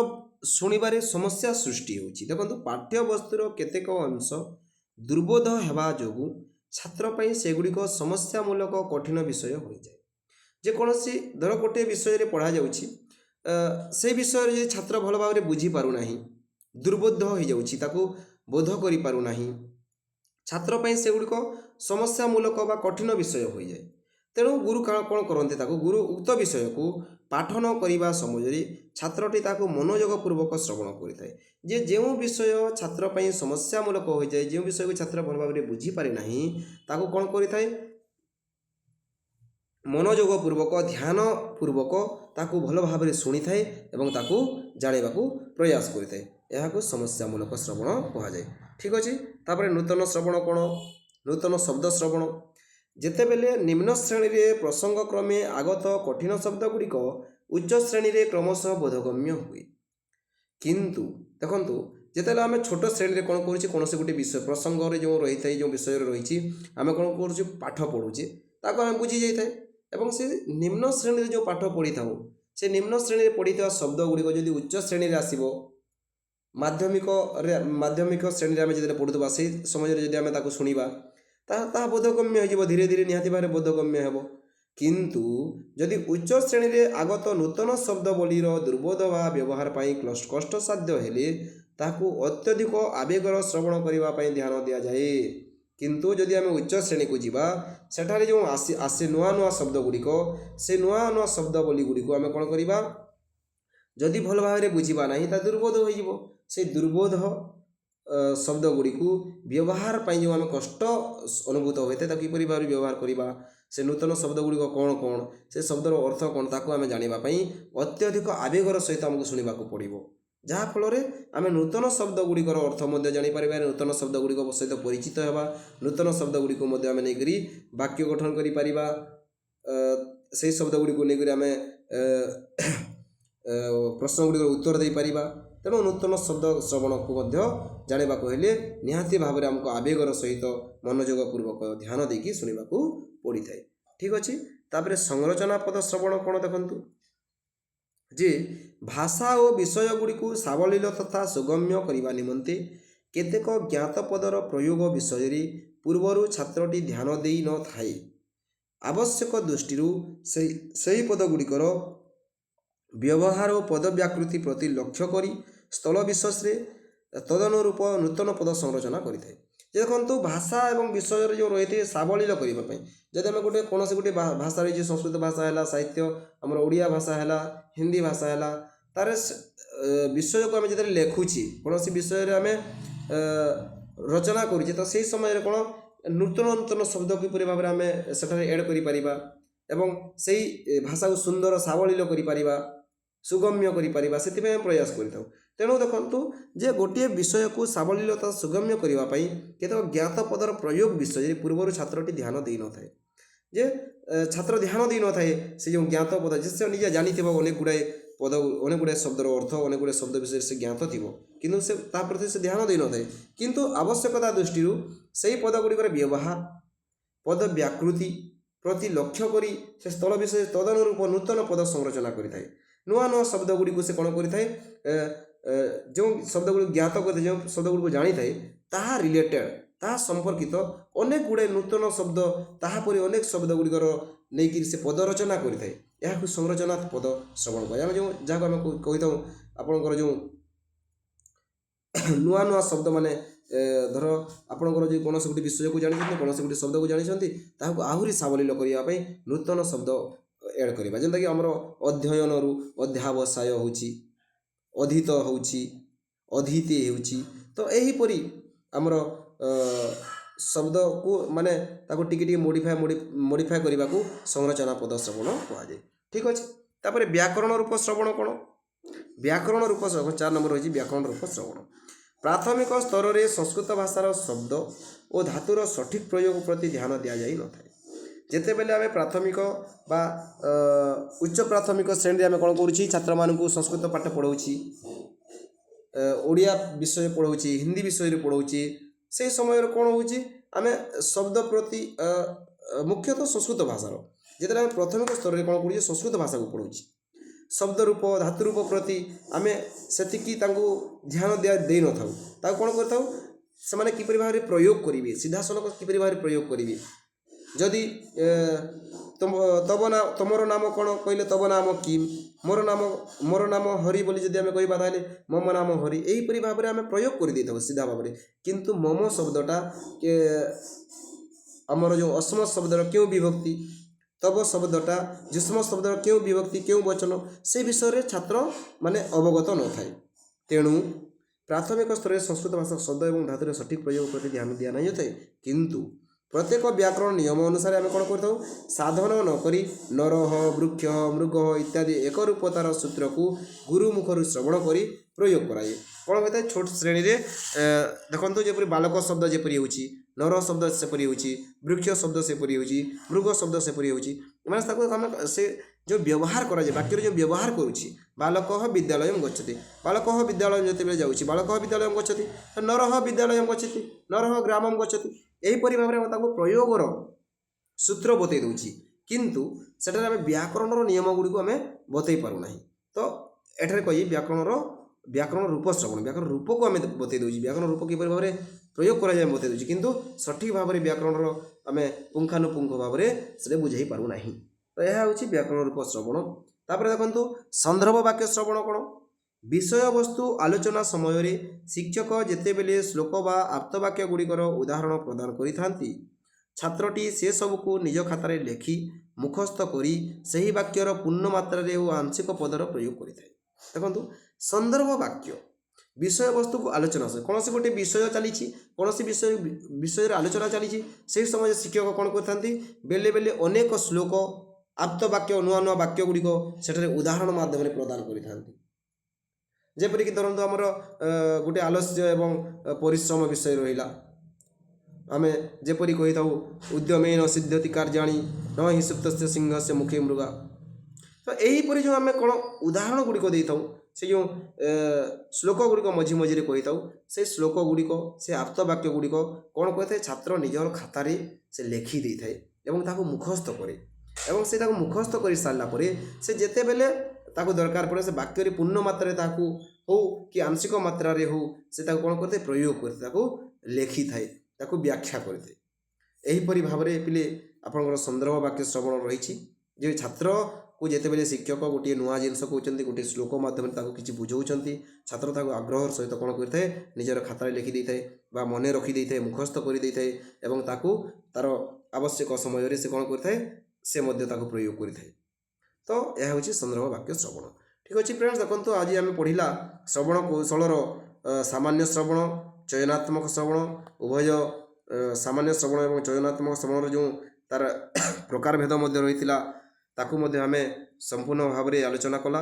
ଶୁଣିବାରେ ସମସ୍ୟା ସୃଷ୍ଟି ହେଉଛି। ଦେଖନ୍ତୁ, ପାଠ୍ୟବସ୍ତୁର କେତେକ ଅଂଶ ଦୁର୍ବୋଧ ହେବା ଯୋଗୁଁ ଛାତ୍ର ପାଇଁ ସେଗୁଡ଼ିକ ସମସ୍ୟାମୂଳକ କଠିନ ବିଷୟ ହୋଇଯାଏ। ଯେକୌଣସି ଧର ଗୋଟିଏ ବିଷୟରେ ପଢ଼ାଯାଉଛି, ସେ ବିଷୟରେ ଯଦି ଛାତ୍ର ଭଲ ଭାବରେ ବୁଝିପାରୁନାହିଁ, ଦୁର୍ବୋଧ ହୋଇଯାଉଛି, ତାକୁ ବୋଧ କରିପାରୁନାହିଁ, ଛାତ୍ର ପାଇଁ ସେଗୁଡ଼ିକ ସମସ୍ୟାମୂଳକ ବା କଠିନ ବିଷୟ ହୋଇଯାଏ। ତେଣୁ ଗୁରୁ କ'ଣ କରନ୍ତି, ଗୁରୁ ଉକ୍ତ ବିଷୟକୁ ପାଠ ନ କରିବା ସମୟରେ ଛାତ୍ରଟି ତାକୁ ମନୋଯୋଗପୂର୍ବକ ଶ୍ରବଣ କରିଥାଏ। ଯେଉଁ ବିଷୟ ଛାତ୍ର ପାଇଁ ସମସ୍ୟାମୂଳକ ହୋଇଯାଏ, ଯେଉଁ ବିଷୟକୁ ଛାତ୍ର ଭଲ ଭାବରେ ବୁଝିପାରେ ନାହିଁ, ତାକୁ କ'ଣ କରିଥାଏ, ମନୋଯୋଗପୂର୍ବକ, ଧ୍ୟାନପୂର୍ବକ ତାକୁ ଭଲ ଭାବରେ ଶୁଣିଥାଏ ଏବଂ ତାକୁ ଜାଣିବାକୁ ପ୍ରୟାସ କରିଥାଏ। ଏହାକୁ ସମସ୍ୟାମୂଳକ ଶ୍ରବଣ କୁହାଯାଏ। ଠିକ୍ ଅଛି। ତାପରେ ନୂତନ ଶ୍ରବଣ କ'ଣ, ନୂତନ ଶବ୍ଦ ଶ୍ରବଣ। ଯେତେବେଳେ ନିମ୍ନ ଶ୍ରେଣୀରେ ପ୍ରସଙ୍ଗକ୍ରମେ ଆଗତ କଠିନ ଶବ୍ଦ ଗୁଡ଼ିକ ଉଚ୍ଚ ଶ୍ରେଣୀରେ କ୍ରମଶଃ ବୋଧଗମ୍ୟ ହୁଏ। କିନ୍ତୁ ଦେଖନ୍ତୁ, ଯେତେବେଳେ ଆମେ ଛୋଟ ଶ୍ରେଣୀରେ କ'ଣ କରୁଛେ, କୌଣସି ଗୋଟିଏ ବିଷୟ ପ୍ରସଙ୍ଗରେ ଯେଉଁ ରହିଥାଏ, ଯେଉଁ ବିଷୟରେ ରହିଛି, ଆମେ କ'ଣ କରୁଛୁ, ପାଠ ପଢ଼ୁଛେ, ତାକୁ ଆମେ ବୁଝିଯାଇଥାଏ। ଏବଂ ସେ ନିମ୍ନ ଶ୍ରେଣୀରେ ଯେଉଁ ପାଠ ପଢ଼ିଥାଉ, ସେ ନିମ୍ନ ଶ୍ରେଣୀରେ ପଢ଼ିଥିବା ଶବ୍ଦ ଗୁଡ଼ିକ ଯଦି ଉଚ୍ଚ ଶ୍ରେଣୀରେ ଆସିବ, ମାଧ୍ୟମିକ ଶ୍ରେଣୀରେ ଆମେ ଯେତେବେଳେ ପଢ଼ୁଥିବା, ସେହି ସମୟରେ ଯଦି ଆମେ ତାକୁ ଶୁଣିବା, ତାହା ବୋଧଗମ୍ୟ ହୋଇଯିବ, ଧୀରେ ଧୀରେ ନିହାତି ଭାବରେ ବୋଧଗମ୍ୟ ହେବ। କିନ୍ତୁ ଯଦି ଉଚ୍ଚ ଶ୍ରେଣୀରେ ଆଗତ ନୂତନ ଶବ୍ଦବଳୀର ଦୁର୍ବୋଧ ବା ବ୍ୟବହାର ପାଇଁ କଷ୍ଟସାଧ୍ୟ ହେଲେ ତାହାକୁ ଅତ୍ୟଧିକ ଆବେଗର ଶ୍ରବଣ କରିବା ପାଇଁ ଧ୍ୟାନ ଦିଆଯାଏ। କିନ୍ତୁ ଯଦି ଆମେ ଉଚ୍ଚ ଶ୍ରେଣୀକୁ ଯିବା ସେଠାରେ ଯେଉଁ ଆସେ ନୂଆ ନୂଆ ଶବ୍ଦ ଗୁଡ଼ିକ, ସେ ନୂଆ ନୂଆ ଶବ୍ଦାବଳୀ ଗୁଡ଼ିକୁ ଆମେ କ'ଣ କରିବା, ଯଦି ଭଲ ଭାବରେ ବୁଝିବା ନାହିଁ ତା ଦୁର୍ବୋଧ ହୋଇଯିବ। ସେଇ ଦୁର୍ବୋଧ ଶବ୍ଦ ଗୁଡ଼ିକୁ ବ୍ୟବହାର ପାଇଁ ଯେଉଁ ଆମେ କଷ୍ଟ ଅନୁଭୂତ ହୋଇଥାଏ ତାକୁ କିପରି ଭାବରେ ବ୍ୟବହାର କରିବା, ସେ ନୂତନ ଶବ୍ଦ ଗୁଡ଼ିକ କ'ଣ କ'ଣ, ସେ ଶବ୍ଦର ଅର୍ଥ କ'ଣ, ତାକୁ ଆମେ ଜାଣିବା ପାଇଁ ଅତ୍ୟଧିକ ଆବେଗର ସହିତ ଆମକୁ ଶୁଣିବାକୁ ପଡ଼ିବ। ଯାହାଫଳରେ ଆମେ ନୂତନ ଶବ୍ଦ ଗୁଡ଼ିକର ଅର୍ଥ ମଧ୍ୟ ଜାଣିପାରିବା, ନୂତନ ଶବ୍ଦ ଗୁଡ଼ିକ ସହିତ ପରିଚିତ ହେବା, ନୂତନ ଶବ୍ଦ ଗୁଡ଼ିକୁ ମଧ୍ୟ ଆମେ ନେଇକରି ବାକ୍ୟ ଗଠନ କରିପାରିବା। ସେହି ଶବ୍ଦ ଗୁଡ଼ିକୁ ନେଇକରି ଆମେ ପ୍ରଶ୍ନ ଗୁଡ଼ିକର ଉତ୍ତର ଦେଇପାରିବା। ତେଣୁ ନୂତନ ଶବ୍ଦ ଶ୍ରବଣକୁ ମଧ୍ୟ ଜାଣିବାକୁ ହେଲେ ନିହାତି ଭାବରେ ଆମକୁ ଆବେଗର ସହିତ ମନୋଯୋଗ ପୂର୍ବକ ଧ୍ୟାନ ଦେଇକି ଶୁଣିବାକୁ ପଡ଼ିଥାଏ। ଠିକ୍ ଅଛି। ତାପରେ ସଂରଚନା ପଦ ଶ୍ରବଣ କ'ଣ ଦେଖନ୍ତୁ, ଯେ ଭାଷା ଓ ବିଷୟ ଗୁଡ଼ିକୁ ସାବଲୀଳ ତଥା ସୁଗମ୍ୟ କରିବା ନିମନ୍ତେ କେତେକ ଜ୍ଞାତ ପଦର ପ୍ରୟୋଗ ବିଷୟରେ ପୂର୍ବରୁ ଛାତ୍ରଟି ଧ୍ୟାନ ଦେଇ ନଥାଏ। ଆବଶ୍ୟକ ଦୃଷ୍ଟିରୁ ସେହି ପଦ ଗୁଡ଼ିକର ବ୍ୟବହାର ଓ ପଦ ବ୍ୟାକୃତି ପ୍ରତି ଲକ୍ଷ୍ୟ କରି ସ୍ଥଳ ବିଶେଷରେ ତଦନୁରୂପ ନୂତନ ପଦ ସଂରଚନା କରିଥାଏ। ଦେଖନ୍ତୁ ଭାଷା ଏବଂ ବିଷୟରେ ଯେଉଁ ରହିଥାଏ ସାବଲୀଳ କରିବା ପାଇଁ, ଯଦି ଆମେ କୌଣସି ଗୋଟେ ଭାଷା ରହିଛି, ସଂସ୍କୃତ ଭାଷା ହେଲା, ସାହିତ୍ୟ ଆମର ଓଡ଼ିଆ ଭାଷା ହେଲା, ହିନ୍ଦୀ ଭାଷା ହେଲା, ତାର ବିଷୟକୁ ଆମେ ଯେତେବେଳେ ଲେଖୁଛି, କୌଣସି ବିଷୟରେ ଆମେ ରଚନା କରୁଛେ, ତ ସେହି ସମୟରେ କ'ଣ ନୂତନ ନୂତନ ଶବ୍ଦ କିପରି ଭାବରେ ଆମେ ସେଠାରେ ଏଡ଼୍ କରିପାରିବା ଏବଂ ସେଇ ଭାଷାକୁ ସୁନ୍ଦର ସାବଲୀଳ କରିପାରିବା, ସୁଗମ୍ୟ କରିପାରିବା, ସେଥିପାଇଁ ଆମେ ପ୍ରୟାସ କରିଥାଉ। ତେଣୁ ଦେଖନ୍ତୁ ଯେ ଗୋଟିଏ ବିଷୟକୁ ସାବଲୀଳତା ସୁଗମ୍ୟ କରିବା ପାଇଁ କେତେକ ଜ୍ଞାତ ପଦର ପ୍ରୟୋଗ ବିଷୟରେ ପୂର୍ବରୁ ଛାତ୍ରଟି ଧ୍ୟାନ ଦେଇନଥାଏ। ଯେ ଛାତ୍ର ଧ୍ୟାନ ଦେଇନଥାଏ ସେ ଯେଉଁ ଜ୍ଞାତ ପଦ, ଯେ ସେ ନିଜେ ଜାଣିଥିବ ଅନେକ ଗୁଡ଼ାଏ ପଦ, ଅନେକ ଗୁଡ଼ାଏ ଶବ୍ଦର ଅର୍ଥ, ଅନେକ ଗୁଡ଼ିଏ ଶବ୍ଦ ବିଷୟରେ ସେ ଜ୍ଞାତ ଥିବ, କିନ୍ତୁ ସେ ତା ପ୍ରତି ସେ ଧ୍ୟାନ ଦେଇନଥାଏ। କିନ୍ତୁ ଆବଶ୍ୟକତା ଦୃଷ୍ଟିରୁ ସେହି ପଦ ଗୁଡ଼ିକର ବ୍ୟବହାର, ପଦ ବ୍ୟାକୃତି ପ୍ରତି ଲକ୍ଷ୍ୟ କରି ସେ ସ୍ଥଳ ବିଷୟରେ ତଦନୁରୂପ ନୂତନ ପଦ ସଂରଚନା କରିଥାଏ। ନୂଆ ନୂଆ ଶବ୍ଦ ଗୁଡ଼ିକୁ ସେ କ'ଣ କରିଥାଏ, ଯେଉଁ ଶବ୍ଦ ଗୁଡ଼ିକୁ ଜ୍ଞାତ କରିଥାଏ, ଯେଉଁ ଶବ୍ଦ ଗୁଡ଼ିକୁ ଜାଣିଥାଏ, ତାହା ରିଲେଟେଡ଼୍, ତାହା ସମ୍ପର୍କିତ ଅନେକ ଗୁଡ଼ିଏ ନୂତନ ଶବ୍ଦ, ତାହାପରି ଅନେକ ଶବ୍ଦ ଗୁଡ଼ିକର ନେଇକରି ସେ ପଦ ରଚନା କରିଥାଏ। ଏହାକୁ ସଂରଚନା ପଦ ଶ୍ରବଣ କୁହାଯାଏ। ଆମେ ଯାହାକୁ ଆମେ କହିଥାଉ ଆପଣଙ୍କର ଯେଉଁ ନୂଆ ନୂଆ ଶବ୍ଦ, ମାନେ ଧର ଆପଣଙ୍କର ଯେଉଁ କୌଣସି ଗୋଟେ ବିଷୟକୁ ଜାଣିଛନ୍ତି, କୌଣସି ଗୋଟେ ଶବ୍ଦକୁ ଜାଣିଛନ୍ତି, ତାହାକୁ ଆହୁରି ସାବଲୀଳ କରିବା ପାଇଁ ନୂତନ ଶବ୍ଦ ଏଡ଼୍ କରିବା। ଯେନ୍ତାକି ଆମର ଅଧ୍ୟୟନରୁ ଅଧ୍ୟାବସାୟ ହେଉଛି, ଅଧୀତ ହେଉଛି, ଅଧୀତେ ହେଉଛି। ତ ଏହିପରି ଆମର ଶବ୍ଦକୁ ମାନେ ତାକୁ ଟିକେ ଟିକେ ମୋଡ଼ିଫାଏ କରିବାକୁ ସଂରଚନା ପଦ ଶ୍ରବଣ କୁହାଯାଏ। ଠିକ୍ ଅଛି। ତାପରେ ବ୍ୟାକରଣ ରୂପ ଶ୍ରବଣ କ'ଣ? ବ୍ୟାକରଣ ରୂପ ଶ୍ରବଣ 4 ନମ୍ବର ରହିଛି ବ୍ୟାକରଣ ରୂପ ଶ୍ରବଣ। ପ୍ରାଥମିକ ସ୍ତରରେ ସଂସ୍କୃତ ଭାଷାର ଶବ୍ଦ ଓ ଧାତୁର ସଠିକ୍ ପ୍ରୟୋଗ ପ୍ରତି ଧ୍ୟାନ ଦିଆଯାଇ ନଥାଏ। ଯେତେବେଳେ ଆମେ ପ୍ରାଥମିକ ବା ଉଚ୍ଚ ପ୍ରାଥମିକ ଶ୍ରେଣୀରେ ଆମେ କ'ଣ କରୁଛି, ଛାତ୍ରମାନଙ୍କୁ ସଂସ୍କୃତ ପାଠ ପଢ଼ାଉଛି, ଓଡ଼ିଆ ବିଷୟ ପଢ଼ାଉଛି, ହିନ୍ଦୀ ବିଷୟରେ ପଢ଼ାଉଛି, ସେହି ସମୟରେ କ'ଣ ହେଉଛି, ଆମେ ଶବ୍ଦ ପ୍ରତି ମୁଖ୍ୟତଃ ସଂସ୍କୃତ ଭାଷାର, ଯେତେବେଳେ ଆମେ ପ୍ରାଥମିକ ସ୍ତରରେ କ'ଣ କରୁଛେ, ସଂସ୍କୃତ ଭାଷାକୁ ପଢ଼ାଉଛି, ଶବ୍ଦ ରୂପ ଧାତୁ ରୂପ ପ୍ରତି ଆମେ ସେତିକି ତାଙ୍କୁ ଧ୍ୟାନ ଦେଇନଥାଉ। ତାକୁ କ'ଣ କରିଥାଉ, ସେମାନେ କିପରି ଭାବରେ ପ୍ରୟୋଗ କରିବେ, ସିଧାସଳଖ କିପରି ଭାବରେ ପ୍ରୟୋଗ କରିବେ। ଯଦି ତମର ନାମ କ'ଣ କହିଲେ ତବ ନାମ କିମ୍, ମୋର ନାମ ହରି ବୋଲି ଯଦି ଆମେ କହିବା, ତାହେଲେ ମମ ନାମ ହରି, ଏହିପରି ଭାବରେ ଆମେ ପ୍ରୟୋଗ କରିଦେଇଥାଉ ସିଧା ଭାବରେ। କିନ୍ତୁ ମମ ଶବ୍ଦଟା ଆମର ଯେଉଁ ଅସମ ଶବ୍ଦର କେଉଁ ବିଭକ୍ତି, ତବ ଶବ୍ଦଟା ଯୁଷ୍ମ ଶବ୍ଦର କେଉଁ ବିଭକ୍ତି, କେଉଁ ବଚନ, ସେ ବିଷୟରେ ଛାତ୍ର ମାନେ ଅବଗତ ନଥାଏ। ତେଣୁ ପ୍ରାଥମିକ ସ୍ତରରେ ସଂସ୍କୃତ ଭାଷା ଶବ୍ଦ ଏବଂ ଧାତୁର ସଠିକ୍ ପ୍ରୟୋଗ ପ୍ରତି ଧ୍ୟାନ ଦିଆ ଯାଇଥାଏ। କିନ୍ତୁ ପ୍ରତ୍ୟେକ ବ୍ୟାକରଣ ନିୟମ ଅନୁସାରେ ଆମେ କ'ଣ କରିଥାଉ, ସାଧନ ନକରି ନରହ, ବୃକ୍ଷ, ମୃଗ ଇତ୍ୟାଦି ଏକରୂପତାର ସୂତ୍ରକୁ ଗୁରୁ ମୁଖରୁ ଶ୍ରବଣ କରି ପ୍ରୟୋଗ କରାଯାଏ। କ'ଣ ହୋଇଥାଏ, ଛୋଟ ଶ୍ରେଣୀରେ ଦେଖନ୍ତୁ ଯେପରି ବାଲକ ଶବ୍ଦ ଯେପରି ହେଉଛି, ନର ଶବ୍ଦ ସେପରି ହେଉଛି, ବୃକ୍ଷ ଶବ୍ଦ ସେପରି ହେଉଛି, ମୃଗ ଶବ୍ଦ ସେପରି ହେଉଛି, ମାନେ ତାକୁ ଆମେ ସେ ଯେଉଁ ବ୍ୟବହାର କରାଯାଏ, ବାକ୍ୟରେ ଯେଉଁ ବ୍ୟବହାର କରୁଛି, ବାଲକଃ ବିଦ୍ୟାଳୟଂ ଗଚ୍ଛତି, ବାଲକଃ ବିଦ୍ୟାଳୟ ଯେତେବେଳେ ଯାଉଛି, ବାଲକଃ ବିଦ୍ୟାଳୟଂ ଗଚ୍ଛତି, ନରଃ ବିଦ୍ୟାଳୟଂ ଗଚ୍ଛତି, ନରଃ ଗ୍ରାମଂ ଗଚ୍ଛତି, ଏହିପରି ଭାବରେ ଆମେ ତାଙ୍କୁ ପ୍ରୟୋଗର ସୂତ୍ର ବତେଇ ଦେଉଛି। କିନ୍ତୁ ସେଠାରେ ଆମେ ବ୍ୟାକରଣର ନିୟମ ଗୁଡ଼ିକୁ ଆମେ ବତେଇ ପାରୁନାହିଁ। ତ ଏଠାରେ କହି ବ୍ୟାକରଣ ରୂପ ଶ୍ରବଣ, ବ୍ୟାକରଣ ରୂପକୁ ଆମେ ବତେଇ ଦେଉଛି, ବ୍ୟାକରଣ ରୂପ କିପରି ଭାବରେ ପ୍ରୟୋଗ କରାଯାଏ ଆମେ ବତେଇ ଦେଉଛି, କିନ୍ତୁ ସଠିକ୍ ଭାବରେ ବ୍ୟାକରଣର ଆମେ ପୁଙ୍ଖାନୁପୁଙ୍ଖ ଭାବରେ ସେଟା ବୁଝାଇ ପାରୁନାହିଁ। ତ ଏହା ହେଉଛି ବ୍ୟାକରଣ ରୂପ ଶ୍ରବଣ। ତାପରେ ଦେଖନ୍ତୁ ସନ୍ଦର୍ଭ ବାକ୍ୟ ଶ୍ରବଣ କ'ଣ? विषयवस्तु आलोचना समय शिक्षक जितेबले श्लोक बा आप्तवाक्य गुड़िकर उदाहरण प्रदान करिथांती छात्रटी से सबको निज खातार लेखि मुखस्थ करी सही वाक्यर पूर्ण मात्रा और आंशिक पदर प्रयोग करिथाय। देखंतु संदर्भ वाक्य विषय वस्तु को आलोचना से कौन से गोटे विषय चली कौन से विषय आलोचना चली से समय शिक्षक कौन करते बेले बेले अनेक श्लोक आप्त वाक्य नुआ नुआ वाक्य गुड़िक से उदाहरण माध्यम प्रदान करिथांती। जेपरिक धरतु आमर गोटे आलस्य एवं परिश्रम विषय रहा आम जेपरी कही था उद्यमेन सिद्ध्यति कार्याणी न हि सुप्त सिंह से मुखे मृगा। तो यहीपरि जो आम कौन उदाहरण गुड़िक दे था से जो श्लोक गुड़िक मझी मझे कही था से श्लोक गुड़िक से आप्त वाक्य गुड़िक कौन कही था छात्र निजर खातार से लेखि दे थाए एवं ताको मुखस्थ करे एवं से ताको मुखस्थ कर सारा पर से जेते बेले ताको दरकार पड़े से वाक्य पूर्ण मात्रा ताकू हो कि आंशिक मात्रा हो से ताको कौन करते प्रयोग करते ताको लेखि थाए ताको व्याख्या करते। एहीपरि भाव में पिले आपंकर संदर्भ वाक्य श्रवण रही जे छात्र को जिते बेले शिक्षक गोटे नुआ जिनस कहते गोटे श्लोक माध्यम किसी बुझाऊँ छात्र ताको आग्रह सहित कौन करते निजर खातार लिखि दे थाए मन रखी दे मुखस्थ कर दे थाए एवं ताको तार आवश्यक समय से कौन करते से प्रयोग करें। तो यह हूँ संदर्भ वाक्य श्रवण। ठीक अच्छे फ्रेंड्स देखो आज आम पढ़ला श्रवण कौशलर सामान्य श्रवण चयनात्मक श्रवण उभय सामान्य श्रवण और चयनात्मक श्रवण जो तार प्रकार भेद रही आम संपूर्ण भाव में आलोचना कला।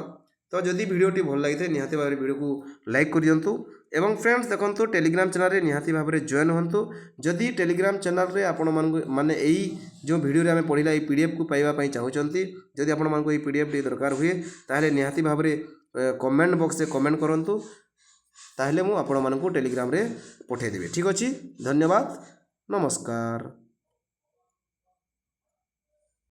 तो जदि भिडियोटी भल लगी निहाती भाव भिडियो को लाइक कर दिंतु एवं फ्रेंड्स देखो टेलीग्राम चैनल रे निहाती भाव में जॉइन हूँ। जदि टेलीग्राम चैनल रे आपण माने यही जो वीडियो आम पढ़ला ये पीडीएफ को पाइबा चाहूँगी जदि आपण मानक ये पीडीएफ टी दरकार हुए ताहले निहाती भाव में कमेंट बॉक्स में कमेंट करूँ ताहले मु आपण मानक टेलीग्राम रे पठेदेवी। ठीक अच्छे धन्यवाद नमस्कार।